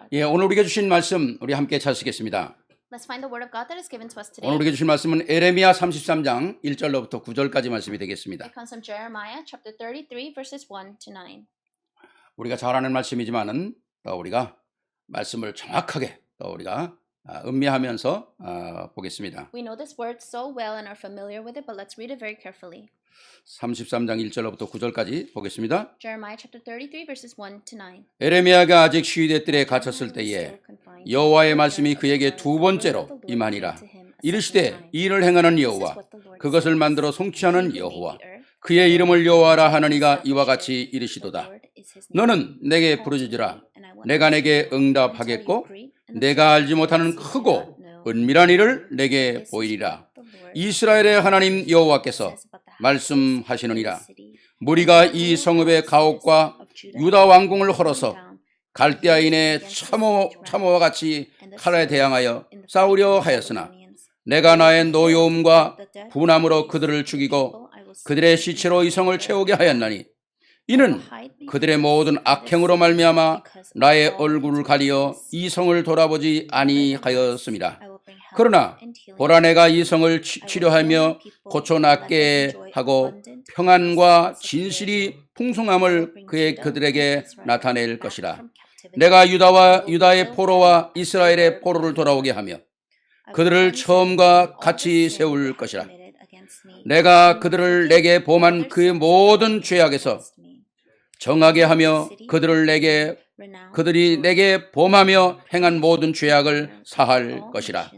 God. 예, 오늘 우리가 주신 말씀 우리 함께 찾으시겠습니다. Let's find the word of God that is given to us today. 오늘 우리가 주신 말씀은 에레미야 33장 1절로부터 9절까지 말씀이 되겠습니다. It comes from Jeremiah chapter 33 verses 1 to 9. 우리가 잘 아는 말씀이지만은 또 우리가 말씀을 정확하게 또 우리가 음미하면서 보겠습니다. We know this word so well and are familiar with it, but let's read it very carefully. 33장 1절로부터 9절까지 보겠습니다. Jeremiah chapter 33 verses 1 to 9. 에레미야가 아직 시위대 뜰에 갇혔을 때에 여호와의 말씀이 그에게 두 번째로 임하니라. 이르시되 이 일을 행하는 여호와, 그것을 만들어 성취하는 여호와, 그의 이름을 여호와라 하느니가 이와 같이 이르시도다. 너는 내게 부르짖으라. 내가 내게 응답하겠고 내가 알지 못하는 크고 은밀한 일을 내게 보이리라. 이스라엘의 하나님 여호와께서 말씀하시느니라. 무리가 이 성읍의 가옥과 유다 왕궁을 헐어서 갈대아인의 참호와 같이 칼에 대항하여 싸우려 하였으나 내가 나의 노여움과 분함으로 그들을 죽이고 그들의 시체로 이 성을 채우게 하였나니 이는 그들의 모든 악행으로 말미암아 나의 얼굴을 가리어 이 성을 돌아보지 아니하였습니다. 그러나 보라, 내가 이 성을 치료하며 고쳐낫게 하고 평안과 진실이 풍성함을 그들에게 나타낼 것이라. 내가 유다의 포로와 이스라엘의 포로를 돌아오게 하며 그들을 처음과 같이 세울 것이라. 내가 그들을 내게 범한 그의 모든 죄악에서 정하게 하며 그들이 내게 범하며 행한 모든 죄악을 사할 것이라.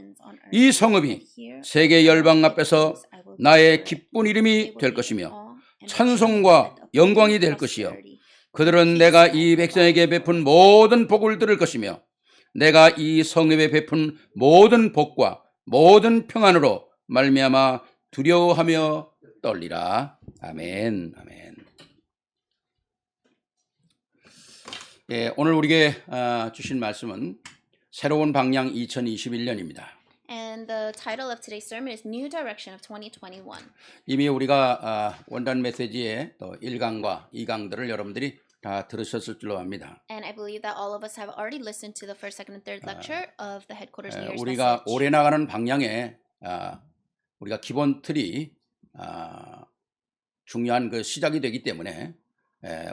이 성읍이 세계 열방 앞에서 나의 기쁜 이름이 될 것이며 찬송과 영광이 될 것이요, 그들은 내가 이 백성에게 베푼 모든 복을 들을 것이며 내가 이 성읍에 베푼 모든 복과 모든 평안으로 말미암아 두려워하며 떨리라. 아멘. 아멘. 예, 오늘 우리에게 주신 말씀은 새로운 방향 2021년입니다. And the title of today's sermon is New Direction of 2021. 이미 우리가 원단 메시지의 또 1강과 2강들을 여러분들이 다 들으셨을 줄로 압니다. And I believe that all of us have already listened to the first, second, and third lecture of the headquarters New Year's 우리가 message. 오래 나가는 방향에 우리가 기본 틀이 중요한 그 시작이 되기 때문에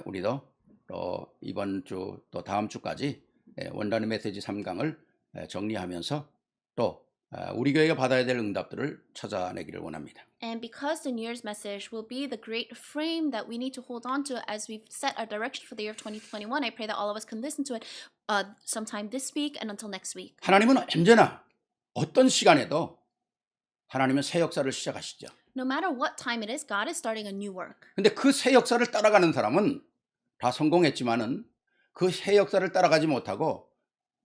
우리도 또 이번 주 또 다음 주까지 원단의 메시지 3강을 정리하면서 또 우리 교회가 받아야 될 응답들을 찾아내기를 원합니다. And because the New Year's message will be the great frame that we need to hold on to as we've set our direction for the year of 2021, I pray that all of us can listen to it sometime this week and until next week. 하나님은 언제나 어떤 시간에도 하나님은 새 역사를 시작하시죠. No matter what time it is, God is starting a new work. 근데 그 새 역사를 따라가는 사람은 다 성공했지만은 그 새 역사를 따라가지 못하고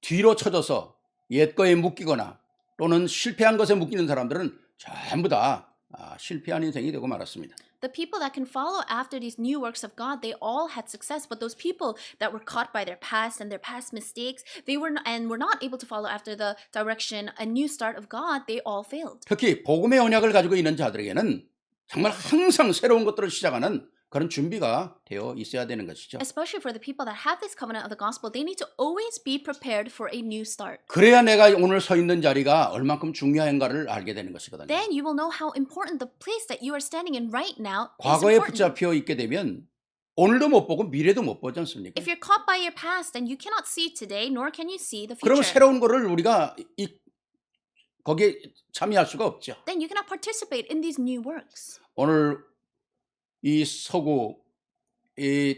뒤로 쳐져서 옛 거에 묶이거나 또는 실패한 것에 묶이는 사람들은 전부 다 실패한 인생이 되고 말았습니다. The people that can follow after these new works of God, they all had success. But those people that were caught by their past and their past mistakes, were not able to follow after the direction, a new start of God, they all failed. 특히 복음의 언약을 가지고 있는 자들에게는 정말 항상 새로운 것들을 시작하는 그런 준비가 되어 있어야 되는 것이죠. Especially for the people that have this covenant of the gospel, they need to always be prepared for a new start. 그래야 내가 오늘 서 있는 자리가 얼만큼 중요한가를 알게 되는 것이거든요. Then you will know how important the place that you are standing in right now is 과거에 important. 붙잡혀 있게 되면 오늘도 못 보고 미래도 못 보지 않습니까? If you're caught by your past, then you cannot see today, nor can you see the 그러면 future. 새로운 거를 우리가 거기에 참여할 수가 없죠. Then you cannot participate in these new works. 오늘 이 서구 이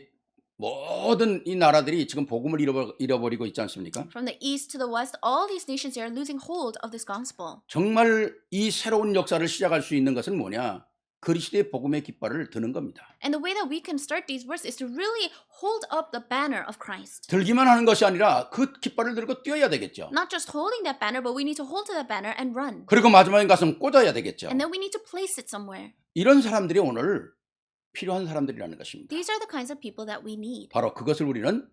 모든 이 나라들이 지금 복음을 잃어버리고 있지 않습니까? From the east to the west, all these nations are losing hold of this gospel. 정말 이 새로운 역사를 시작할 수 있는 것은 뭐냐? 그리스도의 복음의 깃발을 드는 겁니다. And the way that we can start these works is to really hold up the banner of Christ. 들기만 하는 것이 아니라 그 깃발을 들고 뛰어야 되겠죠. Not just holding that banner, but we need to hold to that banner and run. 그리고 마지막에 가서 꽂아야 되겠죠. And then we need to place it somewhere. 이런 사람들이 오늘 필요한 사람들이라는 것입니다. These are the kinds of people that we need. 바로 그것을 우리는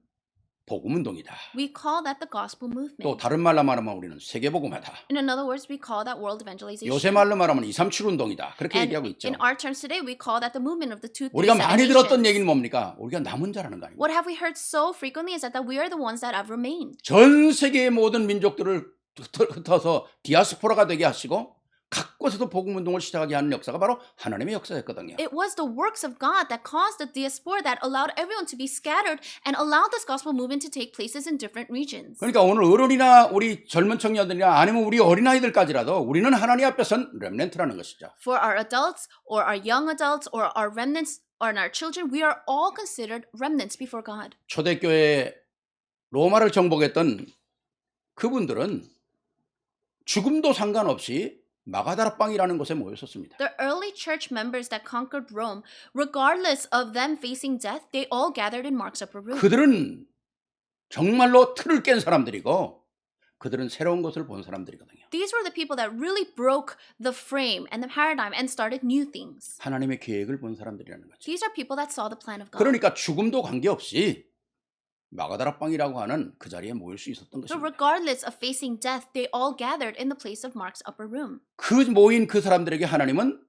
복음 운동이다. We call that the gospel movement. 또 다른 말로 말하면 우리는 세계 복음화다. In other words, we call that world evangelization. 요새 말로 말하면 237 운동이다. 그렇게 And 얘기하고 있죠. in our terms today, we call that the movement of the 237 우리가 많이 들었던 nations. 얘기는 뭡니까? 우리가 남은 자라는 거 아닙니까? What have we heard so frequently is that we are the ones that have remained. 전 세계의 모든 민족들을 흩어서 디아스포라가 되게 하시고 각 곳에서 복음 운동을 시작하게 하는 역사가 바로 하나님의 역사였거든요. It was the works of God that caused the diaspora that allowed everyone to be scattered and allowed this gospel movement to take places in different regions. 그러니까 오늘 어른이나 우리 젊은 청년들이나 아니면 우리 어린아이들까지라도 우리는 하나님 앞에 선 렘넌트라는 것이죠. For our adults or our young adults or our remnants or our children, we are all considered remnants before God. 초대교회 로마를 정복했던 그분들은 죽음도 상관없이 마가다락방이라는 곳에 모였었습니다. The early church members that conquered Rome, regardless of them facing death, they all gathered in Mark's upper room. 그들은 정말로 틀을 깬 사람들이고 그들은 새로운 것을 본 사람들이거든요. These were the people that really broke the frame and the paradigm and started new things. 하나님의 계획을 본 사람들이라는 거죠. These are people that saw the plan of God. 그러니까 죽음도 관계없이 마가다락방이라고 하는 그 자리에 모일 수 있었던 So 것입니다. regardless of facing death, they all gathered in the place of Mark's upper room. 그 모인 그 사람들에게 하나님은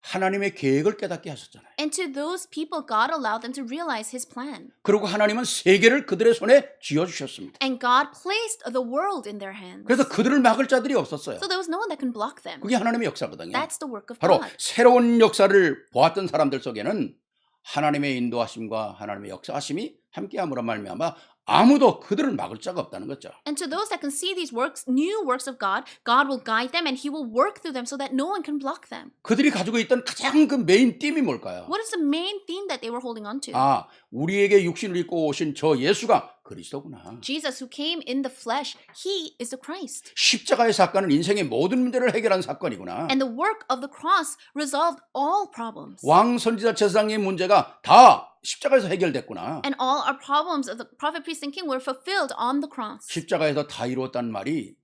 하나님의 계획을 깨닫게 하셨잖아요. And to those people, God allowed them to realize His plan. 그리고 하나님은 세계를 그들의 손에 쥐어주셨습니다. And God placed the world in their hands. 그래서 그들을 막을 자들이 없었어요. So there was no one that can block them. 그게 하나님의 역사거든요. That's the work of 바로 God. 새로운 역사를 보았던 사람들 속에는 하나님의 인도하심과 하나님의 역사하심이 함께함으로 말미암아 아무도 그들을 막을 자가 없다는 거죠. And to those that can see these works, new works of God, God will guide them and He will work through them so that no one can block them. 그들이 가지고 있던 가장 그 메인 띠이 뭘까요? What is the main theme that they were holding on to? 아, 우리에게 육신을 입고 오신 저 예수가 그리스도구나. Jesus, who came in the flesh, He is the Christ. 십자가의 사건은 인생의 모든 문제를 해결한 사건이구나. And the work of the cross resolved all problems. 왕 선지자 제사장의 문제가 다 십자가에서 해결됐구나. And all our problems of the prophet, priest, and king were fulfilled on the cross. 십자가에서 다 이루었다는 말이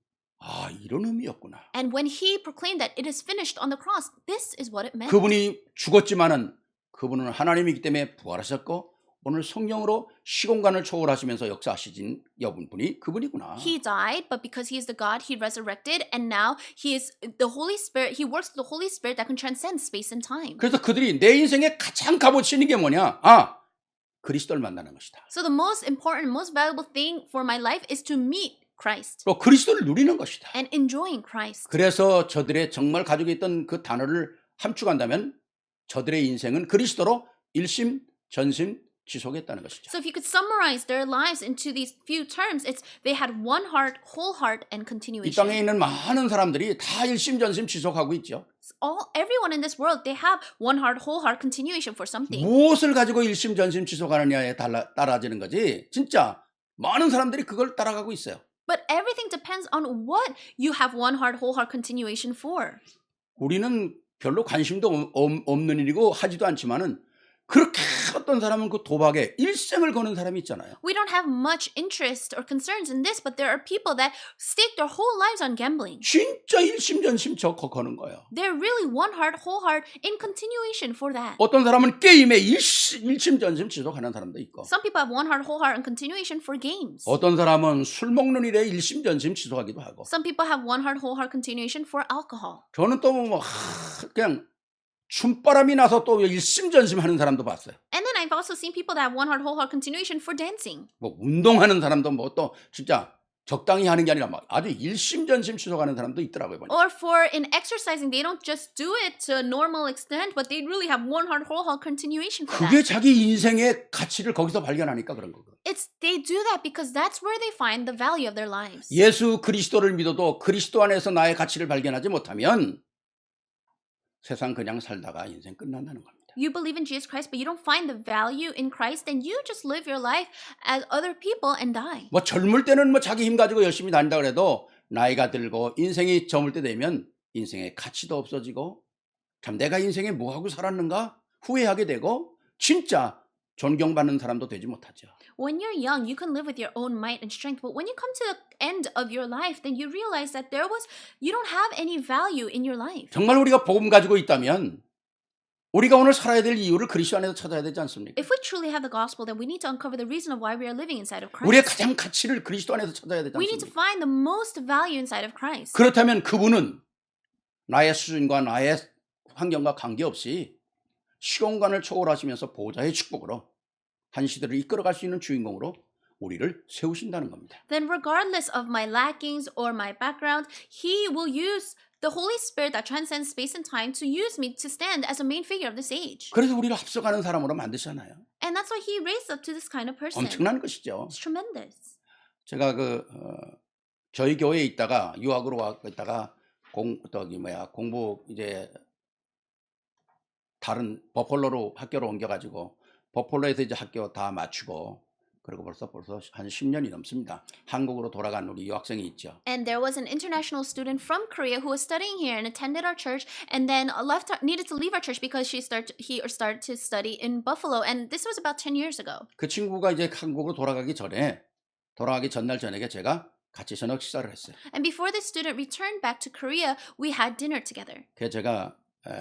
이런 의미였구나. And when He proclaimed that it is finished on the cross, this is what it meant. 그분이 죽었지만은 그분은 하나님이기 때문에 부활하셨고 오늘 성령으로 시공간을 초월하시면서 역사하시진 여분분이 그분이구나. He died, but because He is the God, He resurrected, and now He is the Holy Spirit. He works with the Holy Spirit that can transcend space and time. 그래서 그들이 내 인생에 가장 값어치 있는 게 뭐냐? 그리스도를 만나는 것이다. So the most important, most valuable thing for my life is to meet Christ 또 그리스도를 누리는 것이다. and enjoying Christ. 그래서 저들의 정말 가지고 있던 그 단어를 함축한다면 저들의 인생은 그리스도로 일심 전심 지속했다는 것이죠. So if you could summarize their lives into these few terms, it's they had one heart, whole heart, and 이 continuation. 땅에 있는 많은 사람들이 다 일심 전심 지속하고 있죠. Everyone in this world, they have one heart, whole heart, continuation for something. 무엇을 가지고 일심 전심 지속하느냐에 따라지는 거지. 진짜 많은 사람들이 그걸 따라가고 있어요. But everything depends on what you have one heart, whole heart, continuation for. 우리는 별로 관심도 없는 일이고 하지도 않지만은 그렇게 어떤 사람은 그 도박에 일생을 거는 사람이 있잖아요. We don't have much interest or concerns in this, but there are people that stake their whole lives on gambling. 진짜 일심전심 거는 거예요. They're really one heart, whole heart in continuation for that. 어떤 사람은 게임에 일심전심 지속하는 사람도 있고 Some people have one heart, whole heart in continuation for games. 어떤 사람은 술 먹는 일에 일심전심 지속하기도 하고 Some people have one heart, whole heart continuation for alcohol. 저는 또 그냥 춤바람이 나서 또 일심전심 하는 사람도 봤어요. And then I've also seen people that have one heart, whole heart continuation for dancing. 뭐 운동하는 사람도 뭐 또 진짜 적당히 하는 게 아니라 막 아주 일심전심 지속하는 사람도 있더라고요. 보니까. Or for in exercising, they don't just do it to a normal extent, but they really have one heart, whole heart continuation for 그게 that. 자기 인생의 가치를 거기서 발견하니까 그런 거거든요. They do that because that's where they find the value of their lives. 예수 그리스도를 믿어도 그리스도 안에서 나의 가치를 발견하지 못하면 세상 그냥 살다가 인생 끝난다는 겁니다. You believe in Jesus Christ, but you don't find the value in Christ, then you just live your life as other people and die. 뭐 젊을 때는 뭐 자기 힘 가지고 열심히 다닌다 그래도 나이가 들고 인생이 저물 때 되면 인생의 가치도 없어지고 참 내가 인생에 뭐 하고 살았는가 후회하게 되고 진짜 존경받는 사람도 되지 못하죠. When you're young, you can live with your own might and strength, but when you come to the end of your life, then you realize that you don't have any value in your life. 정말 우리가 복음 가지고 있다면 우리가 오늘 살아야 될 이유를 그리스도 안에서 찾아야 되지 않습니까? If we truly have the gospel, then we need to uncover the reason of why we are living inside of 우리의 Christ. 가장 가치를 그리스도 안에서 찾아야 되지 We need to 않습니까? find the most value inside of Christ. 그렇다면 그분은 나의 수준과 나의 환경과 관계없이 시공간을 초월하시면서 보좌의 축복으로 한 시대를 이끌어갈 수 있는 주인공으로 우리를 세우신다는 겁니다. Then regardless of my lackings or my background, He will use the Holy Spirit that transcends space and time to use me to stand as a main figure of this age. 그래서 우리를 앞서가는 사람으로 만드잖아요. And that's why He raised up to this kind of person. 엄청난 것이죠. It's tremendous. 제가 저희 교회에 있다가 유학으로 와 있다가 공부 이제 다른 버펄로로 학교로 옮겨가지고 버펄로에서 이제 학교 다 마치고 그리고 벌써 한 10년이 넘습니다. 한국으로 돌아간 우리 유학생이 있죠. And there was an international student from Korea who was studying here and attended our church, and then needed to leave our church because he started to study in Buffalo, and this was about 10 years ago. 그 친구가 이제 한국으로 돌아가기 전날 저녁에 제가 같이 저녁 식사를 했어요. And before the student returned back to Korea, we had dinner together. 그래서 제가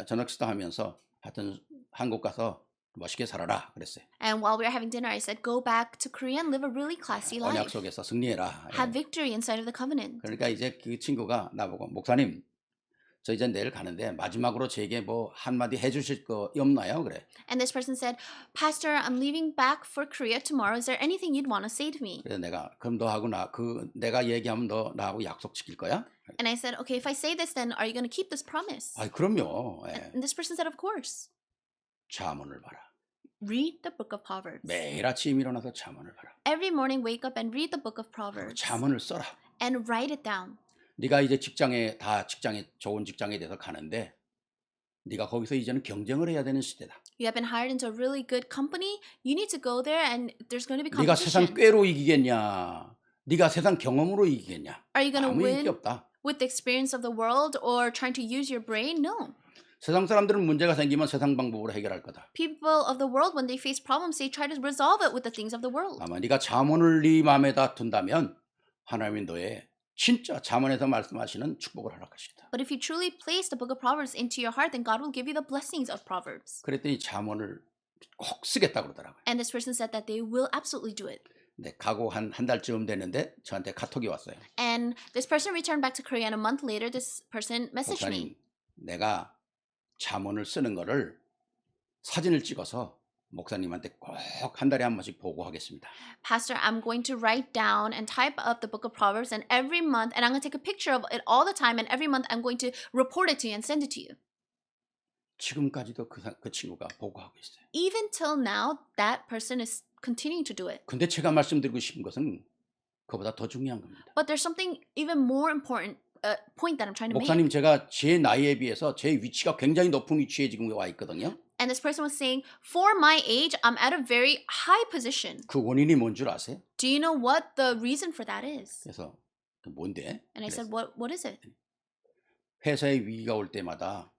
저녁 식사하면서 하여튼 한국 가서 멋있게 살아라 그랬어요. And while we were having dinner, I said, "Go back to Korea and live a really classy 언약 life. 속에서 승리해라. Have victory inside of the covenant." 그러니까 이제 그 친구가 나보고 목사님, 저 이제 내일 가는데 마지막으로 제게 뭐 한마디 해주실 거 없나요? 그래. And this person said, "Pastor, I'm leaving back for Korea tomorrow. Is there anything you'd want to say to me?" 그래서 내가 그럼 너하고 내가 얘기하면 너 나하고 약속 지킬 거야? And I said, "Okay, if I say this, then are you going to keep this promise?" 아, 그럼요. 예. And this person said, "Of course." 잠언을 봐라. Read the book of Proverbs. 매일 아침 일어나서 잠언을 봐라. Every morning, wake up and read the book of Proverbs 잠언을 써라. and write it down. 네가 이제 좋은 직장에 대해서 가는데 네가 거기서 이제는 경쟁을 해야 되는 시대다. You have been hired into a really good company. You need to go there, and there's going to be 네가 세상 competition. 꾀로 이기겠냐? 네가 세상 경험으로 이기겠냐? Are you going to 아무 얘기 win 없다. with the experience of the world or trying to use your brain? No. 세상 사람들은 문제가 생기면 세상 방법으로 해결할 거다. People of the world, when they face problems, they try to resolve it with the things of the world. 아마 네가 잠언을 네 마음에다 둔다면 하나님이 너의 진짜 잠언에서 말씀하시는 축복을 허락하시겠다. But if you truly place the book of Proverbs into your heart, then God will give you the blessings of Proverbs. 그랬더니 잠언을 꼭 쓰겠다 그러더라고요. And this person said that they will absolutely do it. 네, 가고 한 달쯤 됐는데 저한테 카톡이 왔어요. And this person returned back to Korea, and a month later, this person messaged me. 목사님, 내가 잠언을 쓰는 거를 사진을 찍어서 목사님한테 꼭 한 달에 한 번씩 보고하겠습니다. Pastor, I'm going to write down and type up the book of Proverbs, and every month, and I'm going to take a picture of it all the time, and every month I'm going to report it to you and send it to you. 지금까지도 그 친구가 보고하고 있어요. Even till now, that person is continuing to do it. 근데 제가 말씀드리고 싶은 것은 그보다 더 중요한 겁니다. But there's something even more important point that I'm trying to make. 목사님, 제가 제 나이에 비해서 제 위치가 굉장히 높은 위치에 지금 와 있거든요. And this person was saying, for my age, I'm at a very high position. 그 원인이 뭔 줄 아세요? Do you know what the reason for that is? 그래서 뭔데? And I said, what is it? 회사에 위기가 올 때마다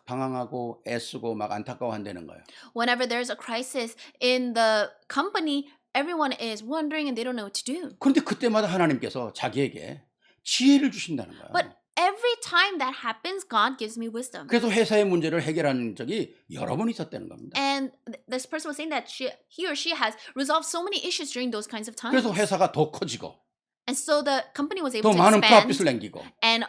방황하고 애쓰고 막 안타까워한다는 거예요. Whenever there's a crisis in the company, everyone is wondering and they don't know what to do. 그런데 그때마다 하나님께서 자기에게 지혜를 주신다는 거예요. But every time that happens, God gives me wisdom. 그래서 회사의 문제를 해결한 적이 여러 번 있었다는 겁니다. And this person was saying that he or she has resolved so many issues during those kinds of times. 그래서 회사가 더 커지고 And so the company was 더 able to 많은 expand 프로핏을 남기고 and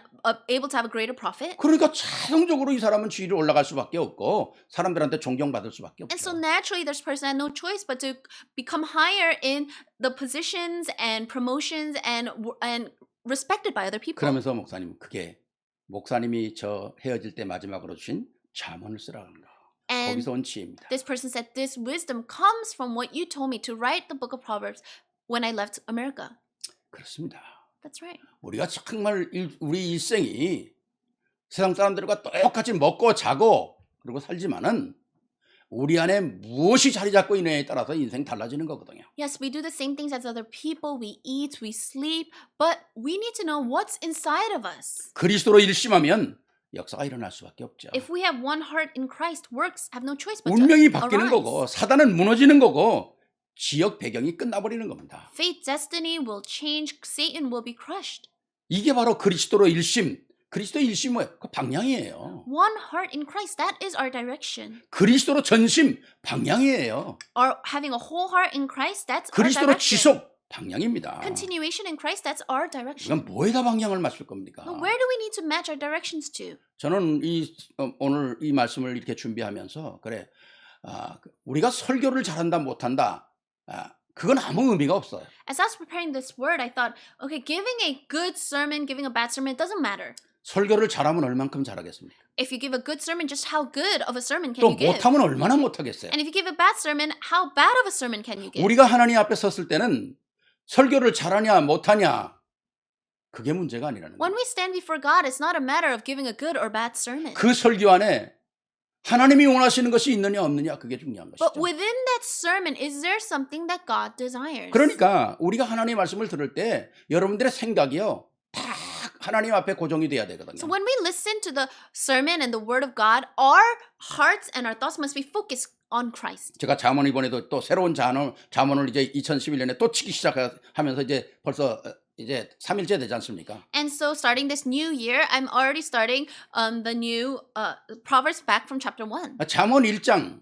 able to have a greater profit. 그러니까 자동적으로 이 사람은 지위를 올라갈 수밖에 없고 사람들한테 존경받을 수밖에 And so 없죠. naturally, this person had no choice but to become higher in the positions and promotions and respected by other people. 그러면서 목사님, 그게 목사님이 저 헤어질 때 마지막으로 주신 잠언을 쓰라는 거. And 거기서 온 지혜입니다. this person said, this wisdom comes from what you told me to write the book of Proverbs when I left America. 그렇습니다. That's right. 우리가 정말 우리 일생이 세상 사람들과 똑같이 먹고 자고 그리고 살지만은 우리 안에 무엇이 자리 잡고 있느냐에 따라서 인생 달라지는 거거든요. Yes, we do the same things as other people. We eat, we sleep, but we need to know what's inside of us. 그리스도로 일심하면 역사가 일어날 수밖에 없죠. If we have one heart in Christ, works have no choice but to 운명이 바뀌는 arise. 거고 사단은 무너지는 거고 지역 배경이 끝나버리는 겁니다. Fate, destiny will change. Satan will be crushed. 이게 바로 그리스도로 일심, 그리스도의 일심이 뭐예요? 그 방향이에요. One heart in Christ, that is our direction. 그리스도로 전심 방향이에요. Or having a whole heart in Christ, that's our 그리스도로 direction. 지속 방향입니다. Continuation in Christ, that's our direction. 그럼 뭐에다 방향을 맞출 겁니까? But where do we need to match our directions to? 저는 오늘 이 말씀을 이렇게 준비하면서 그래 우리가 설교를 잘한다 못한다 그건 아무 의미가 없어요. As I was preparing this word, I thought, okay, giving a good sermon, giving a bad sermon, it doesn't matter. 설교를 잘하면 얼만큼 잘하겠습니까? If you give a good sermon, just how good of a sermon can 또 you give? 못하면 얼마나 못하겠어요. And if you give a bad sermon, how bad of a sermon can you give? 우리가 하나님 앞에 섰을 때는 설교를 잘하냐 못하냐 그게 문제가 아니라는 When 거예요. we stand before God, it's not a matter of giving a good or bad sermon. 그 설교 안에 하나님이 원하시는 것이 있느냐 없느냐 그게 중요한 But 것이죠. within that sermon, is there something that God desires? 그러니까 우리가 하나님의 말씀을 들을 때 여러분들의 생각이요 다 하나님 앞에 고정이 돼야 되거든요. So when we listen to the sermon and the word of God, our hearts and our thoughts must be focused on Christ. 제가 잠언 이번에도 또 새로운 잠언을 이제 2011년에 또 치기 시작하면서 이제 벌써 이제 3일째 되지 않습니까? And so starting this new year, I'm already starting the new Proverbs back from chapter 1. 잠언 1장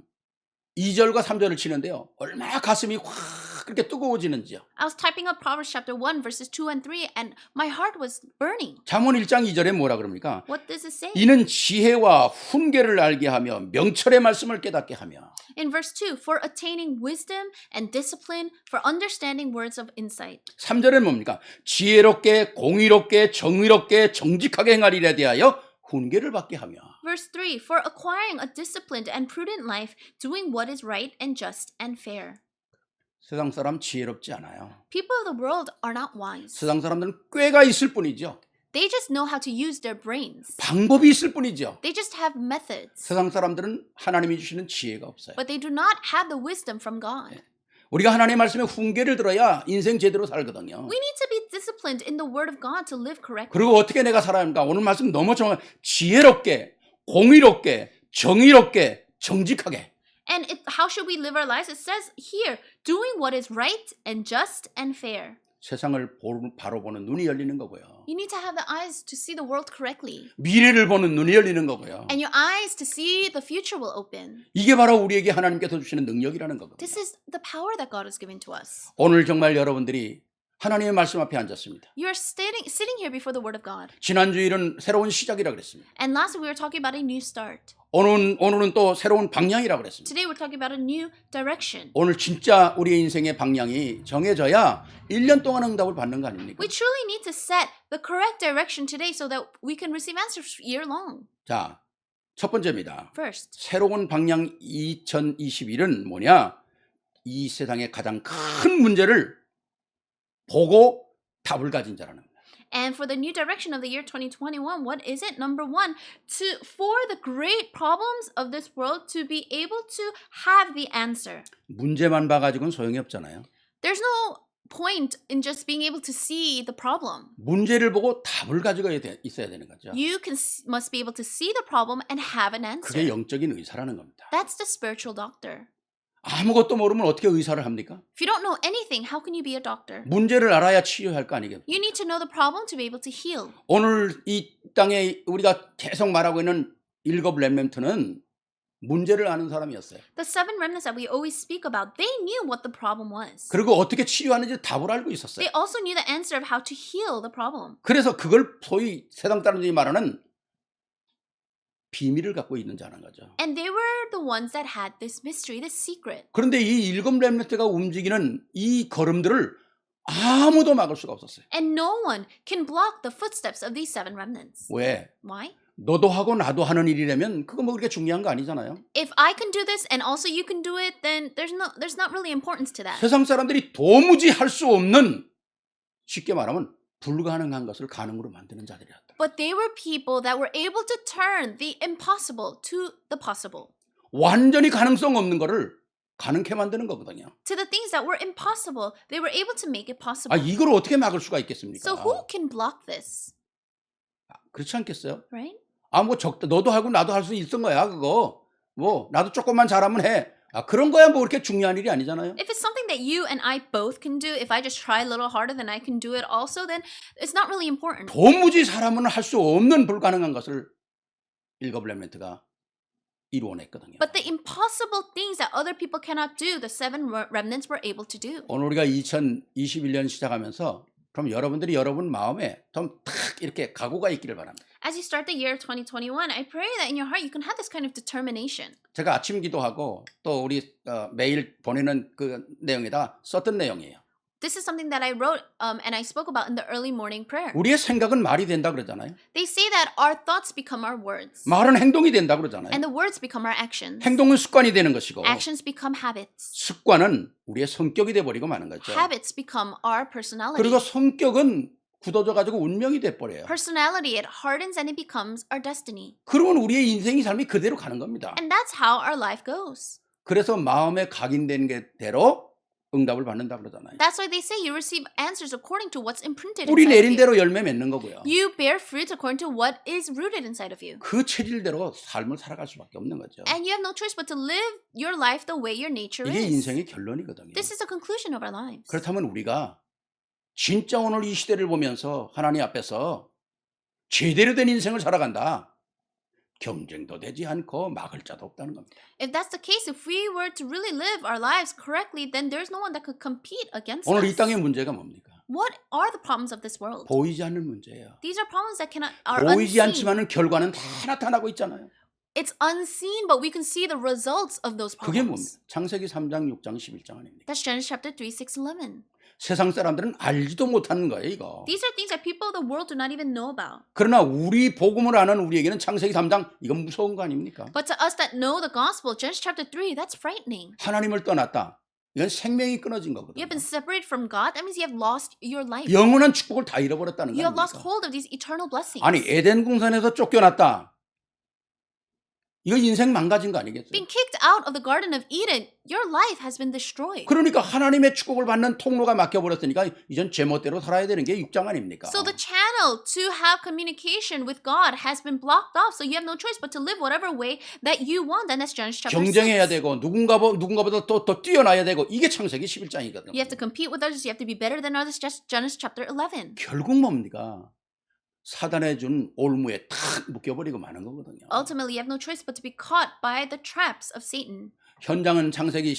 2절과 3절을 치는데요. 얼마나 가슴이 확 그렇게 뜨거워지는지요. I was typing up Proverbs chapter 1 verses 2 and 3 and my heart was burning. 잠언 1장 2절에 뭐라 그럽니까? What does it say? 이는 지혜와 훈계를 알게 하며 명철의 말씀을 깨닫게 하며. In verse 2, for attaining wisdom and discipline, for understanding words of insight. 3절에 뭡니까? 지혜롭게 공의롭게 정의롭게 정직하게 행하리라 대하여 훈계를 받게 하며. Verse 3, for acquiring a disciplined and prudent life, doing what is right and just and fair. 세상 사람 지혜롭지 않아요. People of the world are not wise. 세상 사람들은 꾀가 있을 뿐이죠. They just know how to use their brains. 방법이 있을 뿐이죠. They just have methods. 세상 사람들은 하나님이 주시는 지혜가 없어요. But they do not have the wisdom from God. 우리가 하나님의 말씀에 훈계를 들어야 인생 제대로 살거든요. We need to be disciplined in the word of God to live correctly. 그리고 어떻게 내가 살아야 합니까? 오늘 말씀 너무 정말 지혜롭게, 공의롭게, 정의롭게, 정직하게. And how should we live our lives? It says here, doing what is right and just and fair. 세상을 바로 보는 눈이 열리는 거고요. You need to have the eyes to see the world correctly. 미래를 보는 눈이 열리는 거고요. And your eyes to see the future will open. 이게 바로 우리에게 하나님께서 주시는 능력이라는 거거든요. This is the power that God has given to us. 오늘 정말 여러분들이 하나님의 말씀 앞에 앉았습니다. You are sitting here before the word of God. 지난 주일은 새로운 시작이라고 그랬습니다. And last week we were talking about a new start. 오늘은 또 새로운 방향이라고 그랬습니다. Today we're talking about a new direction. 오늘 진짜 우리의 인생의 방향이 정해져야 1년 동안 응답을 받는 거 아닙니까? We truly need to set the correct direction today so that we can receive answers year long. 자, 첫 번째입니다. First, 새로운 방향 2021은 뭐냐? 이 세상의 가장 큰 문제를 보고 답을 가진 자라는 거예요. and for the new direction of the year 2021, what is it? Number one, for the great problems of this world to be able to have the answer. 문제만 봐가지고는 소용이 없잖아요. There's no point in just being able to see the problem. 문제를 보고 답을 가지고 있어야 되는 거죠. You must be able to see the problem and have an answer. 그게 영적인 의사라는 겁니다. That's the spiritual doctor. 아무것도 모르면 어떻게 의사를 합니까? If you don't know anything, how can you be a doctor? 문제를 알아야 치유할 거 아니겠어요? You need to know the problem to be able to heal. 오늘 이 땅에 우리가 계속 말하고 있는 7 렘넌트는 문제를 아는 사람이었어요. The 7 remnants that we always speak about, they knew what the problem was. 그리고 어떻게 치유하는지 답을 알고 있었어요. They also knew the answer of how to heal the problem. 그래서 그걸 소위 세상 사람들이 말하는 비밀을 갖고 있는 자라는 거죠. And they were the ones that had this mystery, this secret. 그런데 이 7 렘넌트가 움직이는 이 걸음들을 아무도 막을 수가 없었어요. And no one can block the footsteps of these 7 remnants. 왜? Why? 너도 하고 나도 하는 일이라면 그거 뭐 그렇게 중요한 거 아니잖아요. If I can do this and also you can do it, then there's not really importance to that. 세상 사람들이 도무지 할 수 없는, 쉽게 말하면 불가능한 것을 가능으로 만드는 자들이었다. But they were people that were able to turn the impossible to the possible. 완전히 가능성 없는 거를 가능케 만드는 거거든요. To the things that were impossible, they were able to make it 아, possible. 이걸 어떻게 막을 수가 있겠습니까? So who can block this? 그렇지 않겠어요? Right? 아, 뭐 너도 하고 나도 할 수 있는 거야, 그거. 뭐 나도 조금만 잘하면 해. 아, 그런 거야 뭐 그렇게 중요한 일이 아니잖아요. If it's something that you and I both can do, if I just try a little harder than I can do it also, then it's not really important. 도무지 사람은 할 수 없는 불가능한 것을 일곱 렘넌트가 이루어냈거든요. But the impossible things that other people cannot do, the seven remnants were able to do. 오늘 우리가 2021년 시작하면서 그럼 여러분들이 여러분 마음에 좀 탁 이렇게 각오가 있기를 바랍니다. As you start the year of 2021, I pray that in your heart you can have this kind of determination. 제가 아침 기도하고 또 우리 매일 보내는 그 내용에다 썼던 내용이에요. This is something that I wrote and I spoke about in the early morning prayer. 우리의 생각은 말이 된다 그러잖아요. They say that our thoughts become our words. 말은 행동이 된다 그러잖아요. And the words become our actions. 행동은 습관이 되는 것이고 Actions become habits. 습관은 우리의 성격이 돼버리고 마는 거죠. Habits become our personality. 그리고 성격은 굳어져 가지고 운명이 돼버려요. Personality, it hardens and it becomes our destiny. 그러면 우리의 인생이 삶이 그대로 가는 겁니다. And that's how our life goes. 그래서 마음에 각인된 게대로 응답을 받는다 그러잖아요. That's why they say you receive answers according to what's imprinted 뿌리 inside of 내린 you. 대로 열매 맺는 거고요. You bear fruit according to what is rooted inside of you. 그 체질대로 삶을 살아갈 수밖에 없는 거죠. And you have no choice but to live your life the way your nature 이게 is. 인생의 결론이거든요. This is the conclusion of our lives. 그렇다면 우리가 진짜 오늘 이 시대를 보면서 하나님 앞에서 제대로 된 인생을 살아간다. 경쟁도 되지 않고 막을 자도 없다는 겁니다. If that's the case, if we were to really live our lives correctly, then there's no one that could compete against 오늘 이 us. 땅의 문제가 뭡니까? What are the problems of this world? 보이지 않는 문제예요. These are problems that are 보이지 unseen. 않지만은 결과는 다 나타나고 있잖아요. It's unseen, but we can see the results of those 그게 problems. 뭡니까? 창세기 3장, 6장, 11장 아닙니까? That's Genesis chapter 3, 6, 11. 세상 사람들은 알지도 못하는 거예요, 이거. These are things that people of the world do not even know about. 그러나 우리 복음을 아는 우리에게는 창세기 3장 이건 무서운 거 아닙니까? But to us that know the gospel, Genesis chapter 3, that's frightening. 하나님을 떠났다. 이건 생명이 끊어진 You 거거든요. have been separated from God. That means you have lost your life. 영원한 축복을 다 잃어버렸다는 You have lost 거예요. hold of these eternal blessings. 아니 에덴 동산에서 쫓겨났다. 이거 인생 망가진 거 아니겠어요? Being kicked out of the Garden of Eden, your life has been destroyed. 그러니까 하나님의 축복을 받는 통로가 막혀버렸으니까 이젠 제멋대로 살아야 되는 게 6장 아닙니까? So the channel to have communication with God has been blocked off. So you have no choice but to live whatever way that you want. And that's Genesis chapter 6. 경쟁해야 되고 누군가보다 더 뛰어나야 되고 이게 창세기 11장이거든요. You have to compete with others. You have to be better than others. Just Genesis chapter 11. 결국 뭡니까? 사단에 준 올무에 탁 묶여버리고 마는 거거든요. Ultimately, you have no choice but to be caught by the traps of Satan. 현장은 창세기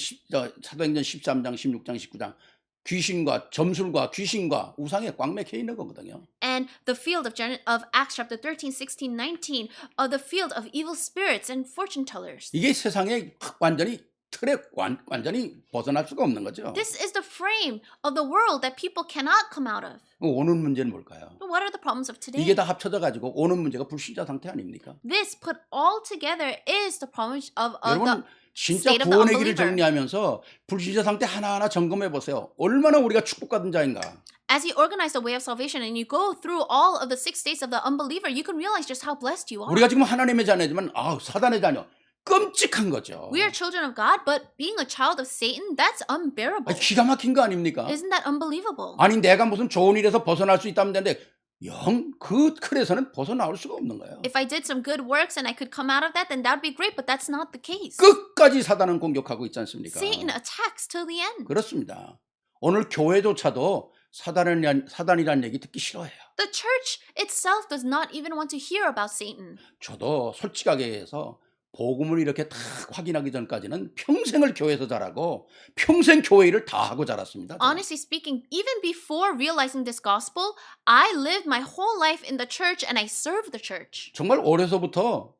사도행전 13장, 16장, 19장 귀신과 점술과 귀신과 우상에 꽉 막혀 있는 거거든요. And the field of Acts chapter 13, 16, 19, the field of evil spirits and fortune tellers. 이게 세상에 완전히 틀에 완전히 벗어날 수가 없는 거죠. This is the frame of the world that people cannot come out of. 오는 문제는 뭘까요? But what are the problems of today? 이게 다 합쳐져 가지고 오는 문제가 불신자 상태 아닙니까? This put all together is the problem of the 여러분 진짜 state of the 구원의 길을 unbeliever. 정리하면서 불신자 상태 하나하나 점검해 보세요. 얼마나 우리가 축복받은 자인가. As you organize the way of salvation and you go through all of the 6 states of the unbeliever, you can realize just how blessed you are. 우리가 지금 하나님의 자녀지만 사단의 자녀. 끔찍한 거죠. We are children of God, but being a child of Satan, that's unbearable. 기가 막힌 거 아닙니까? Isn't that unbelievable? 아니 내가 무슨 좋은 일에서 벗어날 수 있다면 되는데 영 그 틀에서는 벗어나올 수가 없는 거예요. If I did some good works and I could come out of that, then that would be great, but that's not the case. 끝까지 사단은 공격하고 있지 않습니까? Satan attacks till the end. 그렇습니다. 오늘 교회조차도 사단이라는 얘기 듣기 싫어해요. The church itself does not even want to hear about Satan. 저도 솔직하게 해서 복음을 이렇게 다 확인하기 전까지는 평생을 교회에서 자라고 평생 교회 일을 다 하고 자랐습니다. 저는. Honestly speaking, even before realizing this gospel, I lived my whole life in the church and I served the church. 정말 어려서부터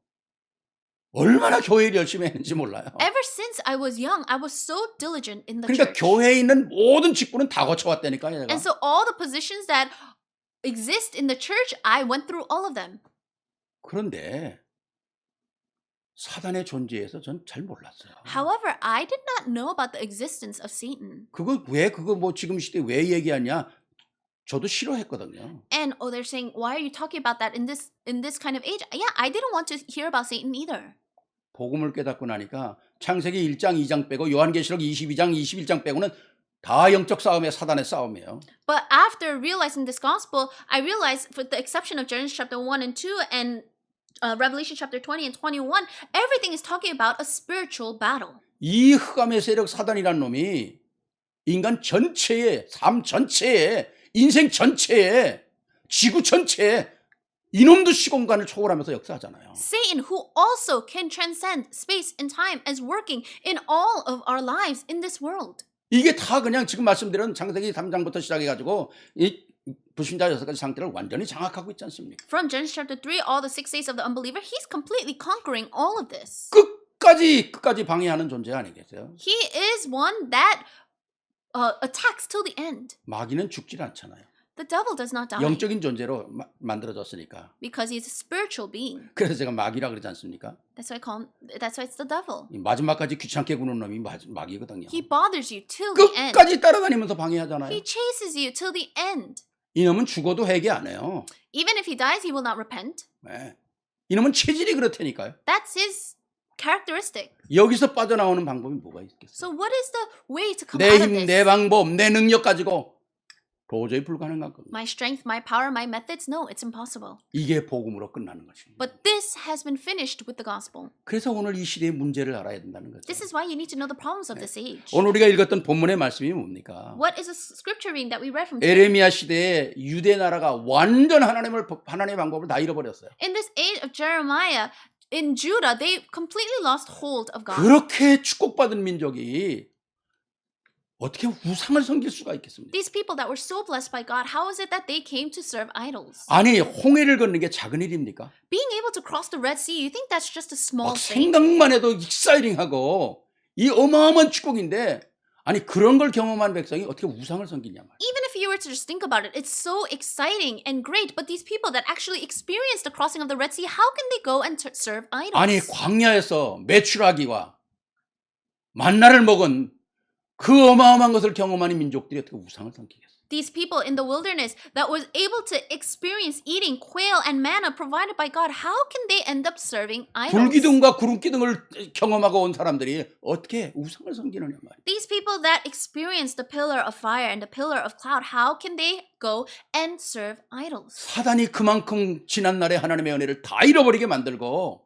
얼마나 교회 일 열심히 했는지 몰라요. Ever since I was young, I was so diligent in the 그러니까 church. 교회에 있는 모든 직분은 다 거쳐왔다니까요. And so all the positions that exist in the church, I went through all of them. 그런데 사단의 존재에서 전 잘 몰랐어요. However, I did not know about the existence of Satan. 그거 뭐 지금 시대 왜 얘기하냐? 저도 싫어했거든요. And they're saying, why are you talking about that in this kind of age? Yeah, I didn't want to hear about Satan either. 복음을 깨닫고 나니까 창세기 1장, 2장 빼고 요한계시록 22장, 21장 빼고는 다 영적 싸움에 사단의 싸움이에요. But after realizing this gospel, I realized, with the exception of Genesis chapter 1 and 2 and Revelation chapter 20 and 21, everything is talking about a spiritual battle. 이 흑암의 세력 사단이란 놈이 인간 전체에, 삶 전체에, 인생 전체에, 지구 전체에 이놈도 시공간을 초월하면서 역사하잖아요. Satan, who also can transcend space and time, is working in all of our lives in this world. 이게 다 그냥 지금 말씀드린 창세기 3장부터 시작해가지고 이 불신자 6가지 상태를 완전히 장악하고 있지 않습니까? From Genesis chapter 3, all the 6 days of the unbeliever, he's completely conquering all of this. 끝까지 방해하는 존재 아니겠어요? He is one that attacks till the end. 마귀는 죽질 않잖아요. The devil does not die 영적인 존재로 만들어졌으니까. because he's a spiritual being. 그래서 제가 마귀라 그러지 않습니까? That's why it's the devil. 이 마지막까지 귀찮게 구는 놈이 마귀거든요. He bothers you till the end. 끝까지 따라다니면서 방해하잖아요. He chases you till the end. 이놈은 죽어도 회개 안 해요. Even if he dies, he will not repent. 네. 이놈은 체질이 그렇다니까요. That's his characteristic. 여기서 빠져나오는 방법이 뭐가 있겠어요? So what is the way to come 내 out of 힘, this? 내 방법, 내 능력 가지고 도저히 불가능한 겁니다. My strength, my power, my methods? No, it's impossible. 이게 복음으로 끝나는 것입니다. But this has been finished with the gospel. 그래서 오늘 이 시대의 문제를 알아야 된다는 거죠. This is why you need to know the problems of this age. 오늘 우리가 읽었던 본문의 말씀이 뭡니까? What is the scripture reading that we read from today? 에레미야 시대에 유대 나라가 완전 하나님의 방법을 다 잃어버렸어요. In this age of Jeremiah, in Judah, they completely lost hold of God. 그렇게 축복받은 민족이 어떻게 우상을 섬길 수가 있겠습니까? These people that were so blessed by God, how is it that they came to serve idols? 아니 홍해를 걷는 게 작은 일입니까? Being able to cross the Red Sea, you think that's just a 막 small thing? 생각만 해도 익사이링하고 이 어마어마한 축복인데 아니 그런 걸 경험한 백성이 어떻게 우상을 섬기냐 말이야. Even if you were to just think about it, it's so exciting and great. But these people that actually experienced the crossing of the Red Sea, how can they go and serve idols? 아니 광야에서 메추라기와 만나를 먹은 그 어마어마한 것을 경험하는 민족들이 어떻게 우상을 섬기겠어요? These people in the wilderness that was able to experience eating quail and manna provided by God, how can they end up serving idols? 불기둥과 구름기둥을 경험하고 온 사람들이 어떻게 우상을 섬기느냐 말이야. These people that experienced the pillar of fire and the pillar of cloud, how can they go and serve idols? 사단이 그만큼 지난날의 하나님의 은혜를 다 잃어버리게 만들고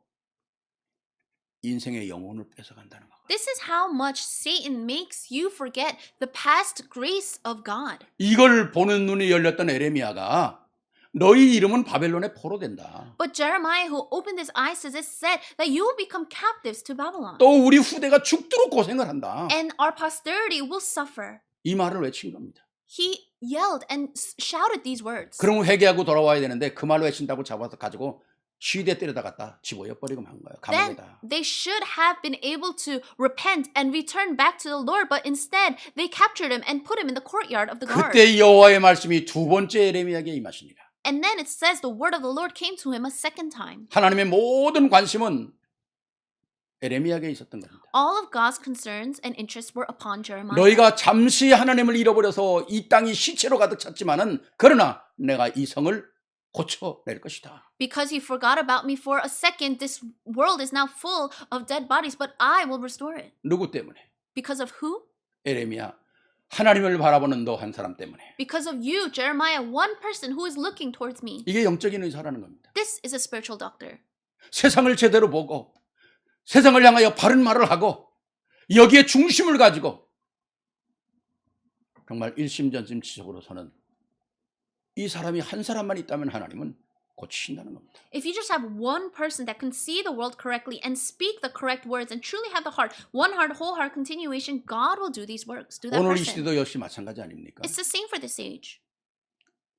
인생의 영혼을 뺏어간다는 거. This is how much Satan makes you forget the past grace of God. 이걸 보는 눈이 열렸던 에레미야가 너희 이름은 바벨론의 포로 된다. But Jeremiah, who opened his eyes to this, said that you will become captives to Babylon. 또 우리 후대가 죽도록 고생을 한다. And our posterity will suffer. 이 말을 외친 겁니다. He yelled and shouted these words. 그러면 회개하고 돌아와야 되는데 그 말로 외친다고 잡아서 가지고 시대 때려다 갖다 집어여버리고 한 거예요. Then 감옥에다. they should have been able to repent and return back to the Lord, but instead they captured him and put him in the courtyard of the guard. 그때 여호와의 말씀이 두 번째 에레미야에게 임하시니라. And then it says the word of the Lord came to him a second time. 하나님의 모든 관심은 에레미야에게 있었던 겁니다. All of God's concerns and interests were upon Jeremiah. 너희가 잠시 하나님을 잃어버려서 이 땅이 시체로 가득 찼지만은 그러나 내가 이 성을 고쳐낼 것이다. Because you forgot about me for a second, this world is now full of dead bodies, but I will restore it. 누구 때문에? Because of who? 에레미야. 하나님을 바라보는 너 한 사람 때문에. Because of you, Jeremiah, one person who is looking towards me. 이게 영적인 의사라는 겁니다. This is a spiritual doctor. 세상을 제대로 보고 세상을 향하여 바른 말을 하고 여기에 중심을 가지고 정말 일심전심치적으로서는 이 사람이 한 사람만 있다면 하나님은 고치신다는 겁니다. If you just have one person that can see the world correctly and speak the correct words and truly have the heart, one heart, whole heart continuation, God will do these works. Do that 오늘 이 person. 시대도 역시 마찬가지 아닙니까? It's the same for this age.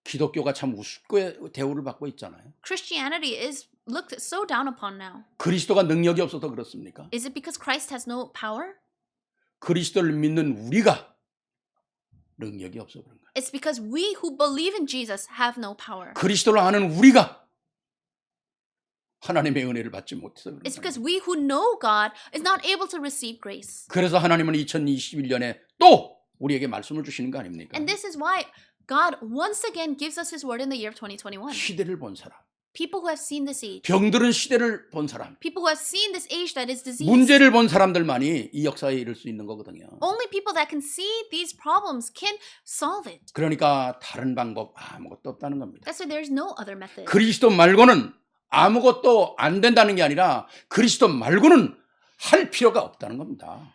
기독교가 참 우습게 대우를 받고 있잖아요. Christianity is looked so down upon now. 그리스도가 능력이 없어서 그렇습니까? Is it because Christ has no power? 그리스도를 믿는 우리가 능력이 없어 그런 거예요. It's because we who believe in Jesus have no power. 그리스도를 아는 우리가 하나님의 은혜를 받지 못해서 그런 It's 거예요. because we who know God is not able to receive grace. 그래서 하나님은 2021년에 또 우리에게 말씀을 주시는 거 아닙니까? And this is why God once again gives us His word in the year of 2021. 시대를 본 사람, People who have seen this age. 병들은 시대를 본 사람, People who have seen this age that is diseased. 문제를 본 사람들만이 이 역사에 이를 수 있는 거거든요. Only people that can see these problems can solve it. 그러니까 다른 방법 아무것도 없다는 겁니다. That's why there's no other method. 그리스도 말고는 아무것도 안 된다는 게 아니라 그리스도 말고는 할 필요가 없다는 겁니다.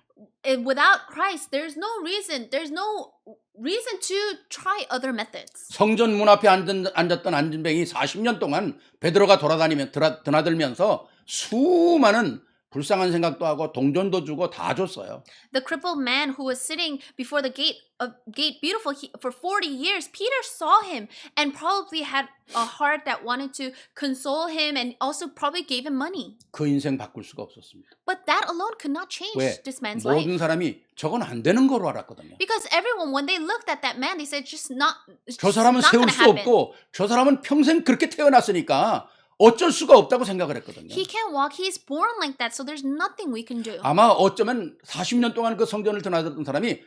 without Christ, there's no reason to try other methods. 성전 문 앞에 앉았던 안진뱅이 40년 동안 베드로가 드나들면서 수많은 불쌍한 생각도 하고 동전도 주고 다 줬어요. The crippled man who was sitting before the gate beautiful for 40 years, Peter saw him and probably had a heart that wanted to console him and also probably gave him money. 그 인생 바꿀 수가 없었습니다. But that alone could not change 왜? this man's 모든 life. 사람이 저건 안 되는 거로 알았거든요. Because everyone, when they looked at that man, they said, it's 저 just 사람은 not 세울 gonna 수 happen. 없고 저 사람은 평생 그렇게 태어났으니까 어쩔 수가 없다고 생각을 했거든요. He can't walk. He's born like that, so there's nothing we can do. 아마 어쩌면 40년 동안 그 성전을 드나들던 사람이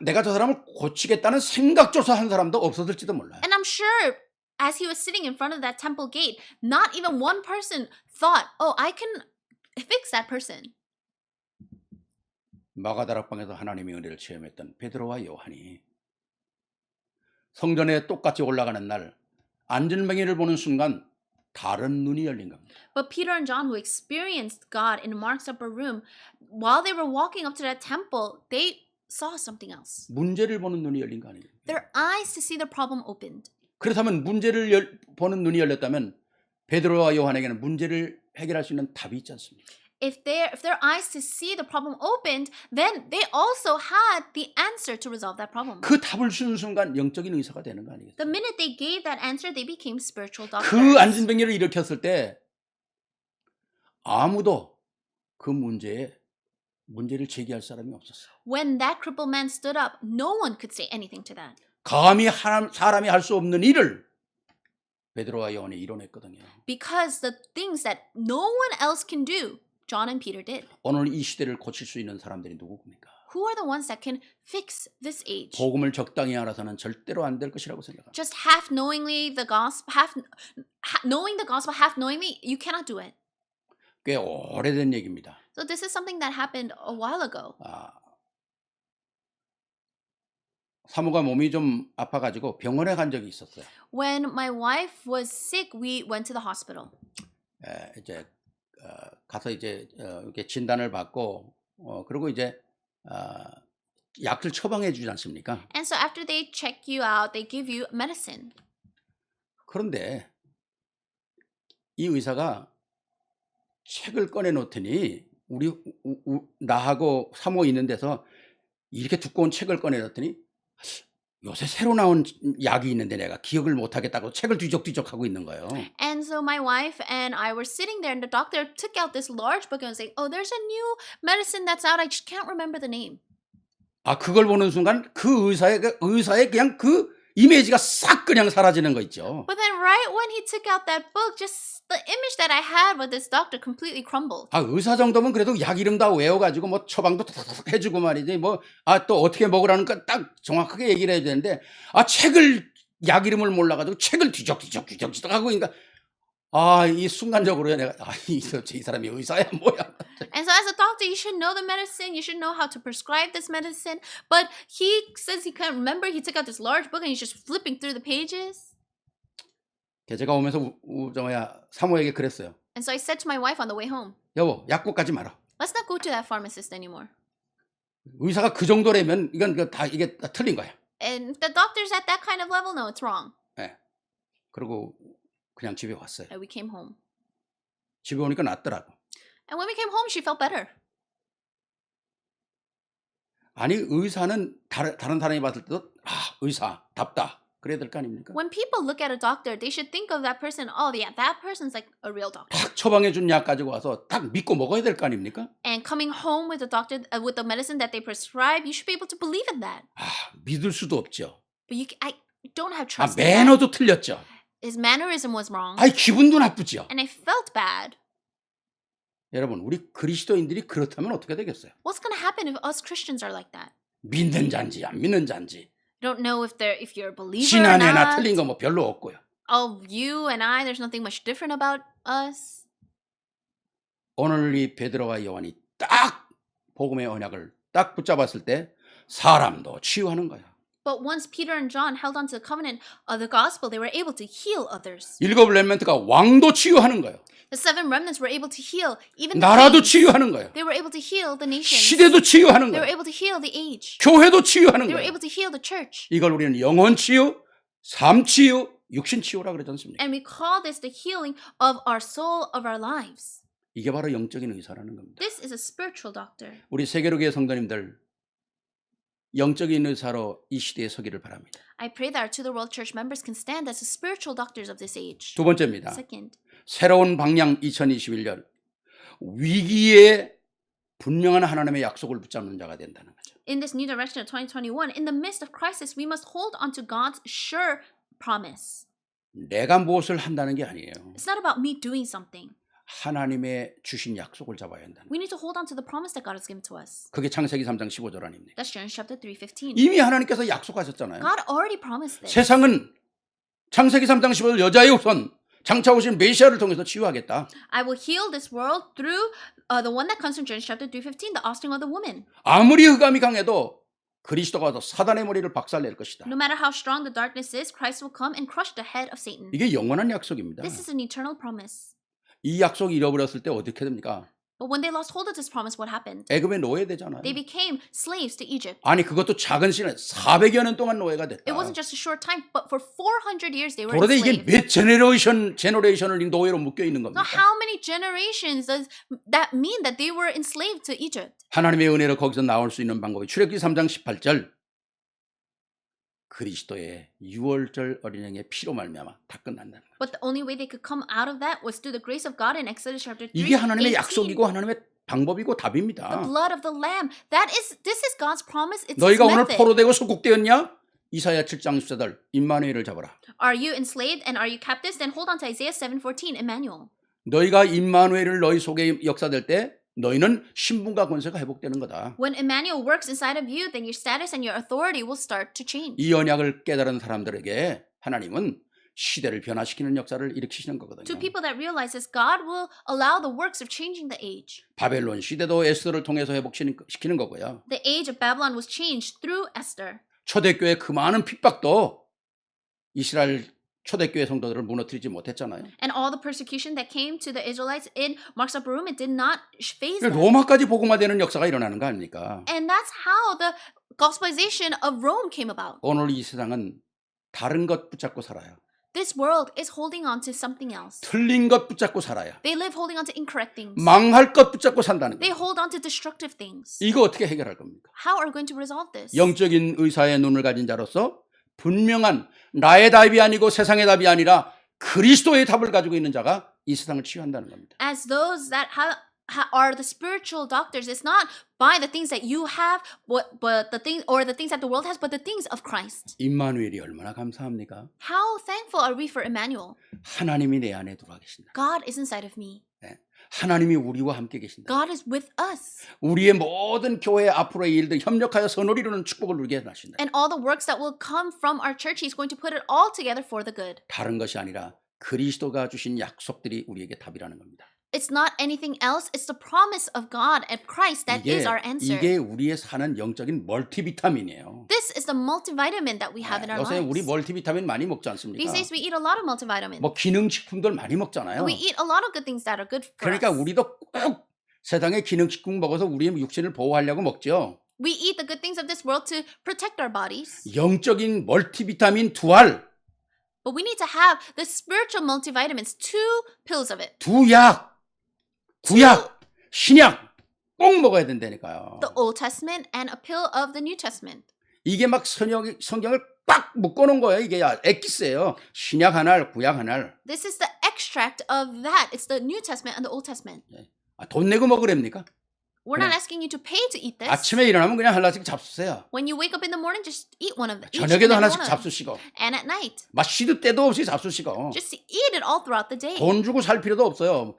내가 저 사람을 고치겠다는 생각조차 한 사람도 없었을지도 몰라요. And I'm sure as he was sitting in front of that temple gate, not even one person thought, oh, I can fix that person. 마가다락방에서 하나님의 은혜를 체험했던 베드로와 요한이 성전에 똑같이 올라가는 날 안진뱅이를 보는 순간 다른 눈이 열린 겁니다. But Peter and John, who experienced God in Mark's upper room, while they were walking up to that temple, they saw something else. 문제를 보는 눈이 열린 거 아니에요. Their eyes to see the problem opened. 그렇다면 문제를 보는 눈이 열렸다면 베드로와 요한에게는 문제를 해결할 수 있는 답이 있지 않습니까? If their eyes to see the problem opened, then they also had the answer to resolve that problem. 그 답을 주는 순간 영적인 의사가 되는 거 아니겠어요? The minute they gave that answer, they became spiritual doctors. 그 안진뱅이를 일으켰을 때 아무도 그 문제를 제기할 사람이 없었어요. When that crippled man stood up, no one could say anything to that. 감히 사람이 할 수 없는 일을 베드로와 요한이 이뤄냈거든요. Because the things that no one else can do, John and Peter did. 오늘 이 시대를 고칠 수 있는 사람들이 누구입니까? Who are the ones that can fix this age? 복음을 적당히 알아서는 절대로 안 될 것이라고 생각합니다. Just half knowingly the gospel, knowing the gospel half knowingly, you cannot do it. 꽤 오래된 얘기입니다. So this is something that happened a while ago. 사모가 몸이 좀 아파가지고 병원에 간 적이 있었어요. When my wife was sick, we went to the hospital. 이제 가서 이제 이렇게 진단을 받고 그리고 이제 약을 처방해 주지 않습니까? And so after they check you out, they give you medicine. 그런데 이 의사가 책을 꺼내 놓더니 나하고 사모 있는 데서 이렇게 두꺼운 책을 꺼내 놓더니 요새 새로 나온 약이 있는데 내가 기억을 못 하겠다고 책을 뒤적뒤적 하고 있는 거예요. And so my wife and I were sitting there and the doctor took out this large book and was saying, "Oh, there's a new medicine that's out. I just can't remember the name." 그걸 보는 순간 그 의사의 그냥 그 이미지가 싹 그냥 사라지는 거 있죠. But then right when he took out that book, just the image that I had with this doctor completely crumbled. 의사 정도면 그래도 약 이름 다 외워가지고 뭐 처방도 탁탁 해주고 말이지 또 어떻게 먹으라는 거 딱 정확하게 얘기를 해야 되는데 약 이름을 몰라가지고 책을 뒤적뒤적 하고 그러니까 이 순간적으로 내가 이 사람이 의사야 뭐야. And so as a doctor, you should know the medicine. You should know how to prescribe this medicine. But he says he can't remember. He took out this large book and he's just flipping through the pages. 제가 오면서 사모에게 그랬어요. And so I said to my wife on the way home, 여보, 약국 가지 마라. let's not go to that pharmacist anymore. 의사가 그 정도라면 이게 다 틀린 거야. And the doctor's at that kind of level, no, it's wrong. 네. 그리고 그냥 집에 왔어요. And we came home. 집에 오니까 낫더라고. And when we came home, she felt better. 아니 의사는 다른 사람이 봤을 때도 의사답다 그래야 될 거 아닙니까? When people look at a doctor, they should think of that person. Oh, yeah, that person's like a real doctor. 딱 처방해 준 약 가지고 와서 딱 믿고 먹어야 될 거 아닙니까? And coming home with the doctor with the medicine that they prescribe, you should be able to believe in that. 믿을 수도 없죠. But I don't have trust. in that. 매너도 틀렸죠. His mannerism was wrong. 기분도 나쁘죠. And I felt bad. 여러분, 우리 그리스도인들이 그렇다면 어떻게 되겠어요? What's going to happen if us Christians are like that? 믿는 자인지 안 믿는 자인지. Don't know if you're a believer or 신안에나 not. 틀린 거 뭐 별로 없고요. Oh, you and I, there's nothing much different about us. 오늘 이 베드로와 요한이 딱 복음의 언약을 딱 붙잡았을 때 사람도 치유하는 거야. But once Peter and John held on to the covenant of the gospel, they were able to heal others. 일곱 렘넌트가 왕도 치유하는 거예요. The seven remnants were able to heal even the 나라도 kings. 치유하는 거예요. They were able to heal the nations. 시대도 치유하는 They were 거예요. able to heal the age. 교회도 치유하는 They were 거예요. able to heal the church. 이걸 우리는 영혼 치유, 삶 치유, 육신 치유라 그러지 않습니까? And we call this the healing of our soul, of our lives. 이게 바로 영적인 의사라는 겁니다. This is a spiritual doctor. 우리 세계로교회 성도님들 영적인 의사로 이 시대에 서기를 바랍니다. I pray that our To the World Church members can stand as the spiritual doctors of this age. 두 번째입니다. Second, 새로운 방향 2021년 위기에 분명한 하나님의 약속을 붙잡는 자가 된다는 거죠. in this new direction of 2021, in the midst of crisis, we must hold on to God's sure promise. 내가 무엇을 한다는 게 아니에요. It's not about me doing something. 하나님의 주신 약속을 잡아야 한다는 거예요. We need to hold on to the promise that God has given to us. 그게 창세기 3장 15절 아닙니까? That's Genesis chapter 3:15. 이미 하나님께서 약속하셨잖아요. God already promised this. 세상은 창세기 3장 15절 여자의 후손 장차 오신 메시아를 통해서 치유하겠다. I will heal this world through the one that comes from Genesis chapter 3:15, the offspring of the woman. 아무리 흑암이 강해도 그리스도가 와서 사단의 머리를 박살낼 것이다. No matter how strong the darkness is, Christ will come and crush the head of Satan. 이게 영원한 약속입니다. This is an eternal promise. 이 약속 잃어버렸을 때 어떻게 됩니까? But when they lost hold of this promise, what happened? 애굽에 노예되잖아요. They became slaves to Egypt. 아니 그것도 작은 시간 400여 년 동안 노예가 됐다. It wasn't just a short time, but for 400 years they were 그런데 이게 enslaved. 몇 제너레이션을 이 노예로 묶여 있는 Now, 겁니까? how many generations does that mean that they were enslaved to Egypt? 하나님의 은혜로 거기서 나올 수 있는 방법이 출애굽기 3장 18절 그리스도의 유월절 어린양의 피로 말미암아 다 끝난다는 거예요. But the only way they could come out of that was through the grace of God in Exodus chapter 3. 이게 하나님의 18. 약속이고 하나님의 방법이고 The 답입니다. blood of the lamb. This is God's promise. It's His 너희가 오늘 method. 포로되고 소국되었냐? 이사야 7장 14절 임마누엘을 잡아라. Are you enslaved and are you captives? Then hold on to Isaiah 7:14, Emmanuel. 너희가 임마누엘을 너희 속에 역사될 때 너희는 신분과 권세가 회복되는 거다. When Emmanuel works inside of you, then your status and your authority will start to change. 이 언약을 깨달은 사람들에게 하나님은 시대를 변화시키는 역사를 일으키시는 거거든요. To people that realize this, God will allow the works of changing the age. 바벨론 시대도 에스더를 통해서 회복시키는 거고요. The age of Babylon was changed through Esther. 초대교회 그 많은 핍박도 이스라엘 초대교회 성도들을 무너뜨리지 못했잖아요. And all the persecution that came to the Israelites in Mark's upper room, it did not phase them. 로마까지 복음화되는 역사가 일어나는 거 아닙니까? And that's how the gospelization of Rome came about. 오늘 이 세상은 다른 것 붙잡고 살아요. This world is holding on to something else. 틀린 것 붙잡고 살아요. They live holding on to incorrect things. 망할 것 붙잡고 산다는 They 거예요. hold on to destructive things. 이거 어떻게 해결할 겁니까? How are we going to resolve this? 영적인 의사의 눈을 가진 자로서 분명한 나의 답이 아니고 세상의 답이 아니라 그리스도의 답을 가지고 있는 자가 이 세상을 치유한다는 겁니다. As those that are the spiritual doctors, it's not by the things that you have, but the things that the world has, but the things of Christ. 임마누엘이 얼마나 감사합니까? How thankful are we for Emmanuel? 하나님이 내 안에 들어와 계신다. God is inside of me. 하나님이 우리와 함께 계신다. God is with us. 우리의 모든 교회 앞으로의 일들 협력하여 선을 이루는 축복을 누리게 하신다. And all the works that will come from our church, He's going to put it all together for the good. 다른 것이 아니라 그리스도가 주신 약속들이 우리에게 답이라는 겁니다. It's not anything else. It's the promise of God and Christ that is our answer. 이게 우리의 사는 영적인 멀티비타민이에요. This is the multivitamin that we have in our 요새 lives. 우리 멀티비타민 많이 먹지 않습니까? These days we eat a lot of multivitamins. 뭐 기능식품들 많이 먹잖아요. We eat a lot of good things that are good for 그러니까 us. 우리도 꼭 세상의 기능식품 먹어서 우리의 육신을 보호하려고 먹죠. We eat the good things of this world to protect our bodies. 영적인 멀티비타민 두 알, But we need to have the spiritual multivitamins, 2 pills of it. 두 약, 구약, 신약 꼭 먹어야 된다니까요. The Old Testament and a pill of the New Testament. 이게 막 성경을 꽉 묶어놓은 거예요. 이게 엑기스예요. 신약 한 알, 구약 한 알. This is the extract of that. It's the New Testament and the Old Testament. 돈 내고 먹으랍니까? We're not asking you to pay to eat this. 아침에 일어나면 그냥 하나씩 잡수세요. When you wake up in the morning, just eat one of them. 저녁에도 하나씩 잡수시고 And at night. 막 시도 때도 없이 잡수시고 Just eat it all throughout the day. 돈 주고 살 필요도 없어요.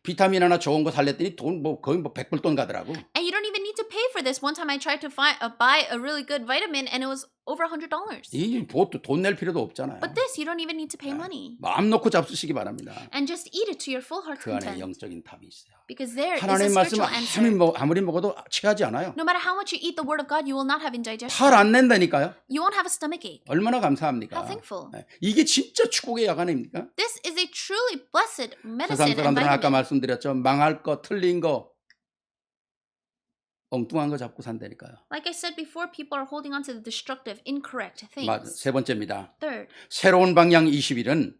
비타민 하나 좋은 거 살랬더니 돈 거의 100불 돈 가더라고. And you don't even need to pay for this. One time I tried to buy a really good vitamin and it was over $100. 이 돈 낼 필요도 없잖아요. But this, you don't even need to pay money. 마음 놓고 잡수시기 바랍니다. And just eat it to your full heart 그 안에 content. 영적인 답이 있어요. Because there is a 하나님 말씀을 spiritual answer. 아무리 먹어도 체하지 않아요. No matter how much you eat the word of God, you will not have indigestion. 탈 안 낸다니까요. You won't have a stomach ache. 얼마나 감사합니까? How thankful. 이게 진짜 축복의 야간 아닙니까? This is a truly blessed 세상 medicine and 사람들은 아까 vitamin. 말씀드렸죠. 망할 거, 틀린 거, 엉뚱한 거 잡고 산다니까요. Like I said before, people are holding on to the destructive, incorrect things. 세 번째입니다. Third, 새로운 방향 21은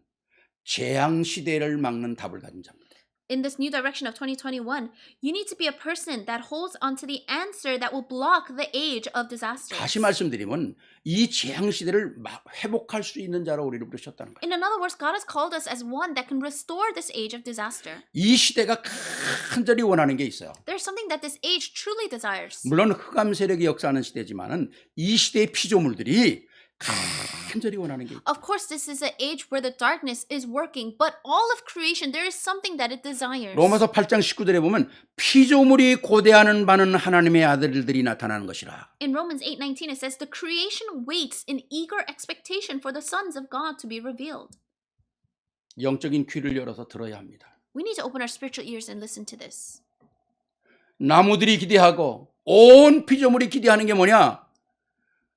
재앙 시대를 막는 답을 가진 자입니다. in this new direction of 2021, you need to be a person that holds onto the answer that will block the age of disaster. 다시 말씀드리면 이 재앙 시대를 회복할 수 있는 자로 우리를 부르셨다는 거예요. In other words, God has called us as one that can restore this age of disaster. 이 시대가 간절히 원하는 게 있어요. There's something that this age truly desires. 물론 흑암 세력이 역사하는 시대지만은 이 시대의 피조물들이 간절히 원하는 게 있어요. Of course, this is an age where the darkness is working, but all of creation, there is something that it desires. 로마서 8장 19절에 보면 피조물이 고대하는 바는 하나님의 아들들이 나타나는 것이라. In Romans 8:19, it says, the creation waits in eager expectation for the sons of God to be revealed. 영적인 귀를 열어서 들어야 합니다. We need to open our spiritual ears and listen to this. 나무들이 기대하고 온 피조물이 기대하는 게 뭐냐?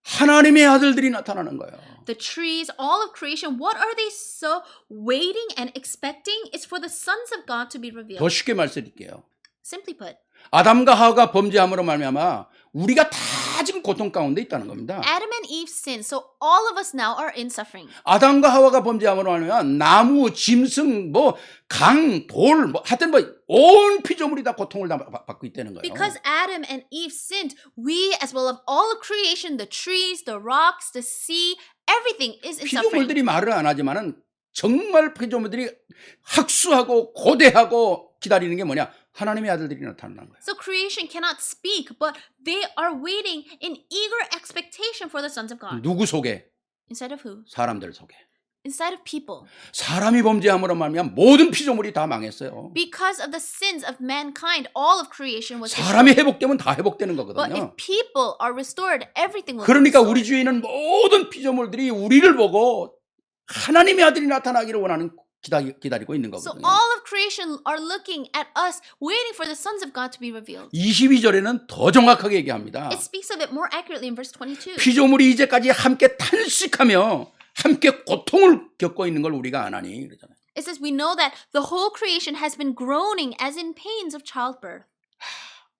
하나님의 아들들이 나타나는 거예요. The trees, all of creation, what are they so waiting and expecting? It's for the sons of God to be 더 revealed. 쉽게 말씀드릴게요. Simply put, 아담과 하와가 범죄함으로 말미암아 우리가 다 지금 고통 가운데 있다는 겁니다. Adam and Eve sinned, so all of us now are in suffering. 아담과 하와가 범죄함으로 말미암아 나무, 짐승, 강, 돌, 하여튼 온 피조물이 다 고통을 받고 있다는 거예요. Because Adam and Eve sinned, we, as well as all of creation, the trees, the rocks, the sea, everything is in suffering. 피조물들이 말을 안 하지만은 정말 피조물들이 학수하고 고대하고 기다리는 게 뭐냐? 하나님의 아들들이 나타나는 거예요. So creation cannot speak, but they are waiting in eager expectation for the sons of God. 누구 속에? Inside of who? 사람들 속에. Inside of people. 사람이 범죄함으로 말미암아 모든 피조물이 다 망했어요. Because of the sins of mankind, all of creation was 사람이 destroyed. 회복되면 다 회복되는 But 거거든요. if people are restored, everything will be 그러니까 restored. 우리 주위에 있는 모든 피조물들이 우리를 보고 하나님의 아들이 나타나기를 원하는 기다리고 있는 So 거거든요. all of creation are looking at us, waiting for the sons of God to be revealed. 22절에는 더 정확하게 얘기합니다. It speaks of it more accurately in verse 22. 피조물이 이제까지 함께 탄식하며 함께 고통을 겪고 있는 걸 우리가 안 하니 그러잖아요. It says, we know that the whole creation has been groaning as in pains of childbirth.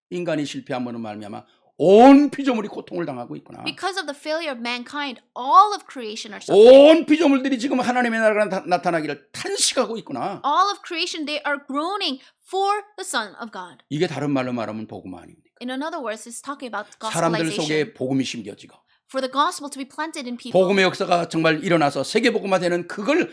인간이 실패함으로 말미암아 온 피조물이 고통을 당하고 있구나. Because of the failure of mankind, all of creation are suffering. 온 피조물들이 지금 하나님의 나라가 나타나기를 탄식하고 있구나. All of creation, they are groaning for the Son of God. 이게 다른 말로 말하면 복음 아닙니까? In other words, it's talking about 사람들 gospelization. 속에 복음이 심겨지고 For the gospel to be planted in people. 복음의 역사가 정말 일어나서 세계복음화되는 그걸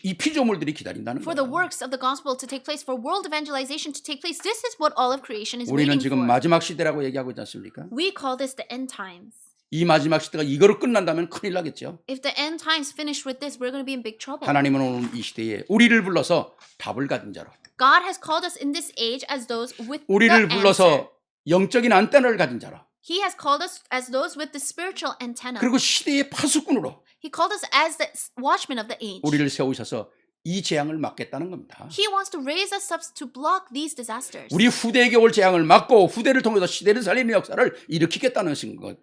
이 피조물들이 기다린다는 For the 거예요. works of the gospel to take place, for world evangelization to take place. This is what all of creation is 우리는 waiting 지금 for. 마지막 시대라고 얘기하고 있지 않습니까? We call this the end times. 이 마지막 시대가 이거로 끝난다면 큰일 나겠죠. If the end times finish with this, we're going to be in big trouble. 하나님은 오늘 이 시대에 우리를 불러서 답을 가진 자로 God has called us in this age as those with the 우리를 answer. 불러서 영적인 안테나를 가진 자로 He has called us as those with the spiritual antenna. 그리고 시대의 파수꾼으로 He called us as the watchmen of the age. 우리를 세우셔서 이 재앙을 막겠다는 겁니다. He wants to raise us up to block these disasters. 우리 후대에게 올 재앙을 막고 후대를 통해서 시대를 살리는 역사를 일으키겠다는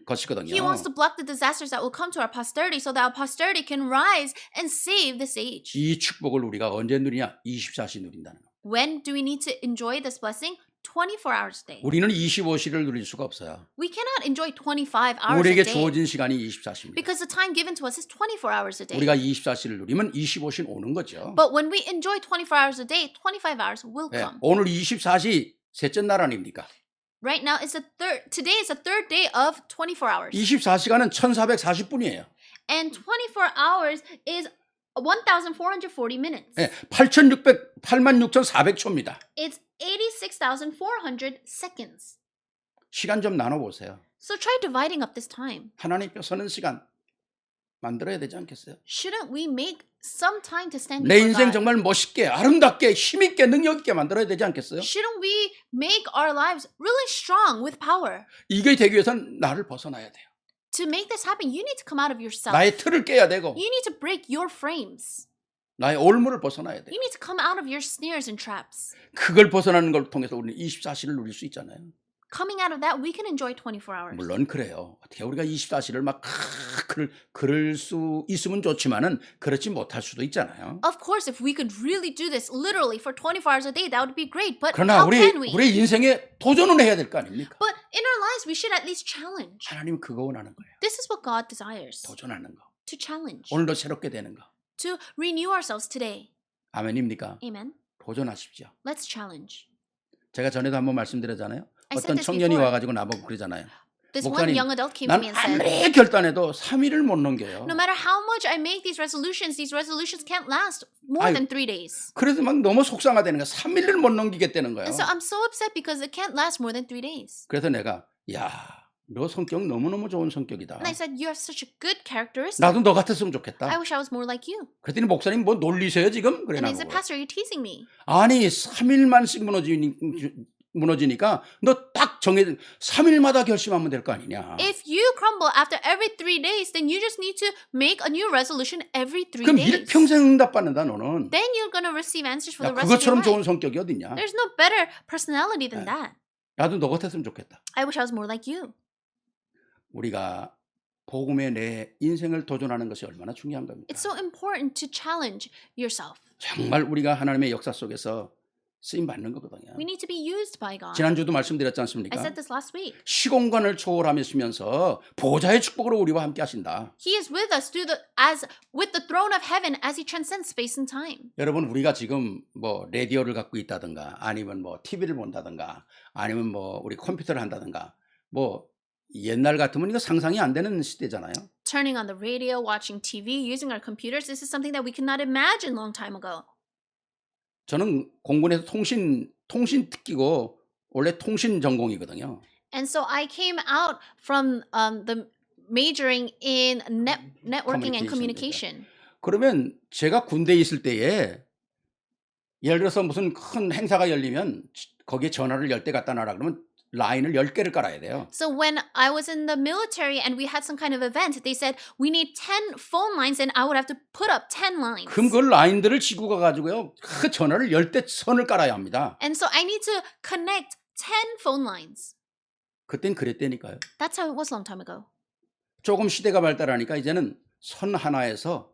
것이거든요. He wants to block the disasters that will come to our posterity so that our posterity can rise and save this age. 이 축복을 우리가 언제 누리냐? 24시 누린다는 거. When do we need to enjoy this blessing? 24 hours a day. 우리는 25시를 누릴 수가 없어요. We cannot enjoy 25 hours a 우리에게 day 주어진 시간이 24시입니다. because the time given to us is 24 hours a day. 우리가 24시를 누리면 25시는 오는 거죠. But when we enjoy 24 hours a day, 25 hours will 네, come. 오늘 24시 셋째 날 아닙니까? Right now is today is the third day of 24 hours. 24시간은 1440분이에요. And 24 hours is 1,440 minutes. 네, 86,400초입니다. It's 86,400 seconds. 시간 좀 나눠보세요. So try dividing up this time. 하나님께 서는 시간 만들어야 되지 않겠어요? Shouldn't we make some time to stand 내 before 인생 God? 정말 멋있게, 아름답게, 힘있게, 능력있게 만들어야 되지 않겠어요? Shouldn't we make our lives really strong with power? 이게 되기 위해선 나를 벗어나야 돼요. To make this happen, you need to come out of yourself. 나의 틀을 깨야 되고 You need to break your frames. 나의 올무를 벗어나야 돼요. You need to come out of your snares and traps. 그걸 벗어나는 걸 통해서 우리는 24시를 누릴 수 있잖아요. Coming out of that, we can enjoy 24 hours. 물론 그래요. 어떻게 우리가 24시를 막 그럴 수 있으면 좋지만은 그렇지 못할 수도 있잖아요. Of course, if we could really do this literally for 24 hours a day, that would be great. But 그러나 how can we? 우리 인생에 도전은 해야 될 거 아닙니까? But in our lives, we should at least challenge. 하나님은 그거 원하는 거예요. This is what God desires. 도전하는 거. To challenge. 오늘도 새롭게 되는 거. To renew ourselves today. 아멘입니까? Amen. 도전하십시오. Let's challenge. 제가 전에도 한번 말씀드렸잖아요. I said 어떤 this 청년이 before. 와가지고 나보고 그러잖아요. This one 목사님, young adult came to 난 me and said, 아무리 결단해도 3일을 못 넘겨요. no matter how much I make these resolutions can't last more 아유, than 3 days. 그래서 막 너무 속상하다는 거야. 3일을 못 넘기겠다는 거예요. And so I'm so upset because it can't last more than 3 days. 그래서 내가 너 성격 너무너무 좋은 성격이다. And I said, you have such a good characteristic. 나도 너 같았으면 I 좋겠다. wish I was more like you. 그랬더니 목사님 뭐 놀리세요 지금? 그래 And I said, 나보고. Pastor, are you teasing me? 아니 3일만씩 무너지니까 너 딱 정해 3일마다 결심하면 될 거 아니냐. If you crumble after every 3 days, then you just need to make a new resolution every 3 그럼 days. 일평생 응답받는다 너는. Then you're going to receive answers for 야, the rest of your 그것처럼 좋은 life. 성격이 어딨냐. There's no better personality than that. 나도 너 같았으면 좋겠다. I wish I was more like you. 우리가 복음에 내 인생을 도전하는 것이 얼마나 중요한 겁니까? It's so important to challenge yourself. 정말 우리가 하나님의 역사 속에서 쓰임 받는 거거든요. We need to be used by God. 지난주도 말씀드렸지 I 않습니까? said this last week. 시공간을 초월하시면서 보좌의 축복으로 우리와 함께 하신다. He is with us with the throne of heaven as he transcends space and time. 여러분 우리가 지금 뭐 라디오를 갖고 있다든가 아니면 뭐 TV를 본다든가 아니면 뭐 우리 컴퓨터를 한다든가 뭐 옛날 같으면 이거 상상이 안 되는 시대잖아요. Turning on the radio, watching TV, using our computers, this is something that we could not imagine long time ago. 저는 공군에서 통신 특기고 원래 통신 전공이거든요. And so I came out from the majoring in networking and communication. 그러면 제가 군대에 있을 때에 예를 들어서 무슨 큰 행사가 열리면 거기에 전화를 10대 갖다 놔라 그러면 라인을 10개를 깔아야 돼요. So when I was in the military and we had some kind of event, they said we need 10 phone lines and I would have to put up 10 lines. 그럼 그 라인들을 지고 가가지고요. 그 전화를 10대 선을 깔아야 합니다. And so I need to connect 10 phone lines. 그땐 그랬다니까요. That's how it was long time ago. 조금 시대가 발달하니까 이제는 선 하나에서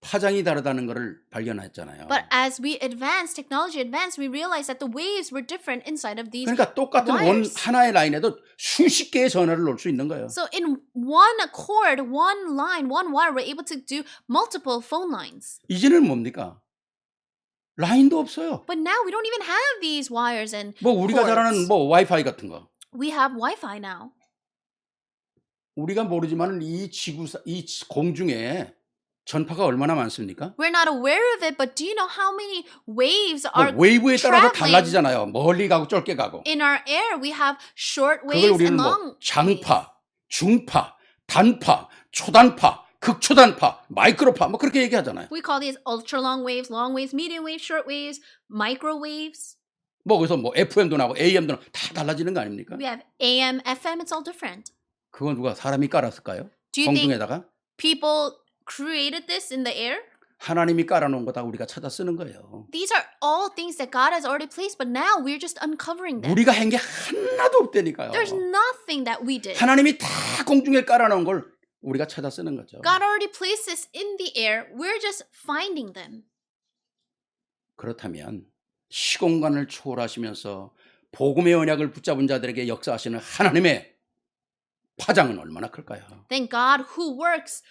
파장이 다르다는 것을 발견했잖아요. But as technology advanced, we realized that the waves were different inside of these. 그러니까 똑같은 wires. 하나의 라인에도 수십 개의 전화를 놓을 수 있는 거예요. So in one cord, one line, one wire, we're able to do multiple phone lines. 이제는 뭡니까? 라인도 없어요. But now we don't even have these wires and 뭐 우리가 잘 아는 cords. 뭐 와이파이 같은 거. We have Wi-Fi now. 우리가 모르지만 이 공중에 전파가 얼마나 많습니까? We're not aware of it, but do you know how many waves are 웨이브에 따라서 traveling 달라지잖아요. 멀리 가고 짧게 가고. in our air? We have short 그걸 waves 우리는 and 뭐 long waves. 장파, 중파, 단파, 초단파, 극초단파, 마이크로파 뭐 그렇게 얘기하잖아요. We call these ultra long waves, medium waves, short waves, microwaves. 뭐 그래서 뭐 FM도 나고 AM도 나고 다 달라지는 거 아닙니까? We have AM, FM, it's all different. 그건 누가 사람이 깔았을까요? Do you think 공중에다가 people created this in the air? 하나님이 깔아놓은 거 다 우리가 찾아 쓰는 거예요. These are all things that God has already placed, but now we're just uncovering them. 우리가 한 게 하나도 없다니까요. There's nothing that we did. 하나님이 다 공중에 깔아놓은 걸 우리가 찾아 쓰는 거죠. God already placed this in the air. We're just finding them. 그렇다면 시공간을 초월하시면서 복음의 언약을 붙잡은 자들에게 역사하시는 하나님의 파장은 얼마나 클까요? Then God who works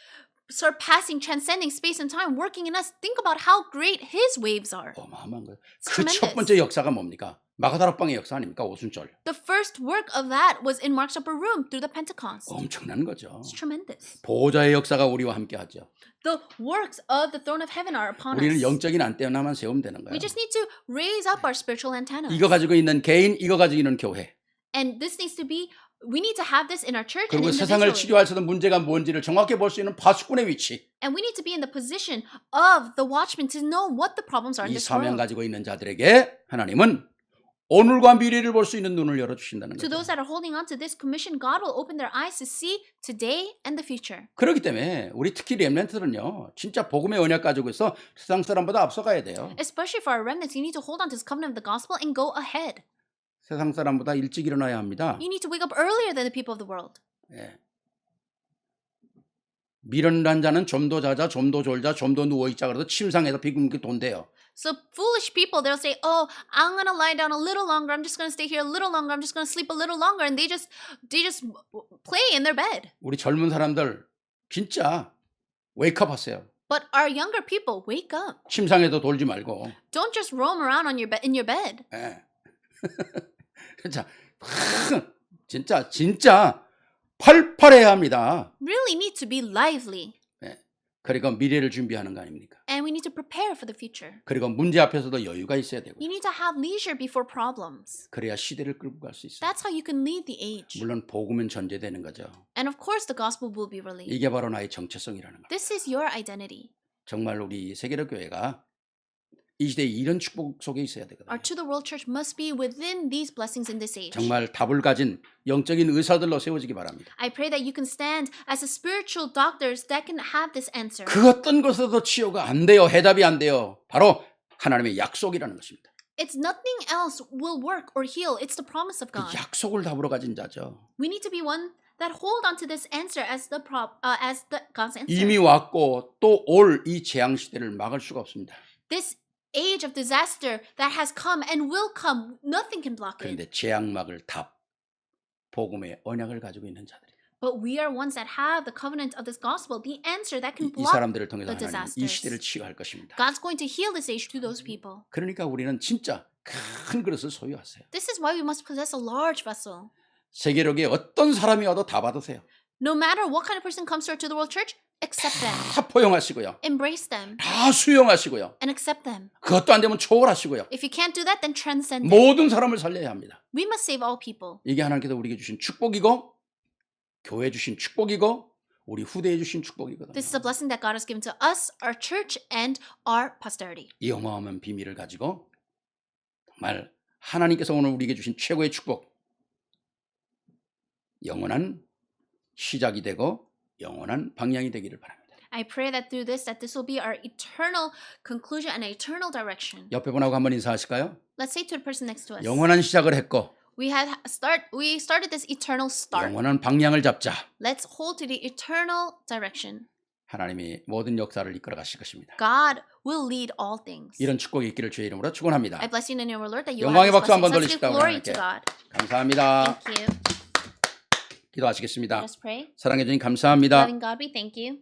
surpassing, transcending space and time, working in us. Think about how great His waves are. 어마어마한 거예요. It's 그 첫 tremendous. 번째 역사가 뭡니까? 마가다락방의 역사 아닙니까? 오순절. The first work of that was in Mark's upper room through the Pentecost. 엄청난 거죠. It's tremendous. 보호자의 역사가 우리와 함께 하죠. The works of the throne of heaven are upon 우리는 us. 영적인 안테나만 세우면 되는 거예요. We just need to raise up our spiritual antenna. 이거 가지고 있는 개인, 이거 가지고 있는 교회. And this needs to be We need to have this in our church and 그리고 세상을 individually. 치료할 수 있는 문제가 뭔지를 정확히 볼 수 있는 파수꾼의 위치. And we need to be in the position of the watchman to know what the problems are 이 in this 사명 world. 가지고 있는 자들에게 하나님은 오늘과 미래를 볼 수 있는 눈을 열어주신다는 To 거죠. those that are holding on to this commission, God will open their eyes to see today and the future. 그렇기 때문에 우리 특히 렘넌트들은요. 진짜 복음의 언약 가지고 있어 세상 사람보다 앞서가야 돼요. Especially for our remnants, you need to hold on to this covenant of the gospel and go ahead. 세상 사람보다 일찍 일어나야 합니다. You need to wake up earlier than the people of the world. 예. 미련한 자는 좀 더 자자, 좀 더 졸자, 좀 더 누워있자 그래도 침상에서 비금게 돈대요. So foolish people, they'll say, oh, I'm going to lie down a little longer. I'm just going to stay here a little longer. I'm just going to sleep a little longer. And they just play in their bed. 우리 젊은 사람들 진짜 웨이크업 하세요. But our younger people, wake up. 침상에도 돌지 말고. Don't just roam around on in your bed. 예. 진짜 팔팔해야 합니다. Really need to be lively. 예. 그리고 미래를 준비하는 거 아닙니까? And we need to prepare for the future. 그리고 문제 앞에서도 여유가 있어야 되고. You need to have leisure before problems. 그래야 시대를 끌고 갈 수 있어요. That's how you can lead the age. 물론 복음은 전제되는 거죠. And of course, the gospel will be released. 이게 바로 나의 정체성이라는 거. This is your identity. 정말 우리 세계로 교회가 이 시대에 이런 축복 속에 있어야 되거든요. Our To the World Church must be within these blessings in this age. 정말 답을 가진 영적인 의사들로 세워지기 바랍니다. I pray that you can stand as a spiritual doctors that can have this answer. 그 어떤 것에도 치유가 안 돼요. 해답이 안 돼요. 바로 하나님의 약속이라는 것입니다. It's nothing else will work or heal. It's the promise of 그 God. 약속을 답으로 가진 자죠. We need to be one that hold on to this answer as the God's answer. 이미 왔고 또 올 이 재앙 시대를 막을 수가 없습니다. This age of disaster that has come and will come, nothing can block it. 그런데 재앙 막을 답, 복음의 언약을 가지고 있는 자들이 But we are ones that have the covenant of this gospel, the answer that can 이 block. 사람들을 통해서 the 하나님 이 disasters. 시대를 치유할 것입니다. God's going to heal this age through those people. 그러니까 우리는 진짜 큰 그릇을 소유하세요. This is why we must possess a large vessel. 세계력에 어떤 사람이 와도 다 받으세요. No matter what kind of person comes to the World Church, accept them. 다 포용하시고요. Embrace them 다 수용하시고요. and accept them. 그것도 안 되면 초월하시고요. If you can't do that, then transcend them. 모든 사람을 살려야 합니다. We must save all people. 이게 하나님께서 우리에게 주신 축복이고 교회 주신 축복이고 우리 후대에 주신 축복이거든요. This is a blessing that God has given to us, our church, and our posterity. 이 어마어마한 비밀을 가지고 정말 하나님께서 오늘 우리에게 주신 최고의 축복, 영원한 시작이 되고 영원한 방향이 되기를 바랍니다. I pray that through this, that this will be our eternal conclusion and eternal direction. 옆에 분하고 한번 인사하실까요? Let's say to the person next to us. 영원한 시작을 했고 We started this eternal start. 영원한 방향을 잡자. Let's hold to the eternal direction. 하나님이 모든 역사를 이끌어 가실 것입니다. God will lead all things. 이런 축복이 있기를 주의 이름으로 축원합니다. I bless you in the name of our Lord that you 영광의 have 박수 this 한번 blessing. Let's give 돌리십시다, glory to 하나님께. God. 감사합니다. Thank you. 기도하시겠습니다. Let us pray. 사랑해 주님 감사합니다. Loving God, we thank you.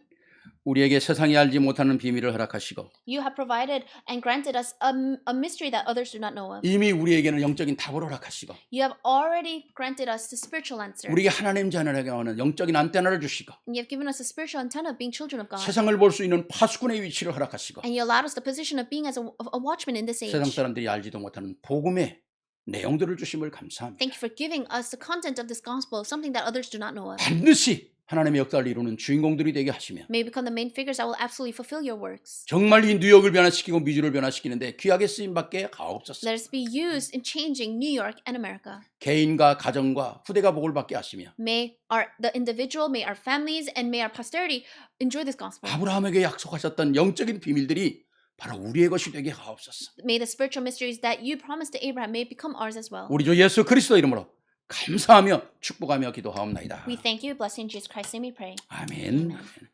우리에게 세상이 알지 못하는 비밀을 허락하시고 You have provided and granted us a mystery that others do not know of. 이미 우리에게는 영적인 답을 허락하시고 You have already granted us the spiritual answer. 우리에게 하나님 자녀에게 오는 영적인 안테나를 주시고 And you have given us a spiritual antenna of being children of God. 세상을 볼 수 있는 파수꾼의 위치를 허락하시고 And you allowed us the position of being as a watchman in this age. 세상 사람들이 알지도 못하는 복음의 내용들을 주심을 감사합니다. Thank you for giving us the content of this gospel, something that others do not know of. 반드시 하나님의 역사를 이루는 주인공들이 되게 하시며 May we become the main figures that will absolutely fulfill your works. 정말 이 뉴욕을 변화시키고 미주를 변화시키는데 귀하게 쓰임받게 가옵소서. Let us be used in changing New York and America. 개인과 가정과 후대가 복을 받게 하시며 May the individual, may our families, and may our posterity enjoy this gospel. 아브라함에게 약속하셨던 영적인 비밀들이 바로 우리의 것이 되게 하옵소서. May the spiritual mysteries that you promised to Abraham may become ours as well. 우리 주 예수 그리스도 이름으로 감사하며 축복하며 기도하옵나이다. We thank you, blessing Jesus Christ, and we pray. 아멘. Amen.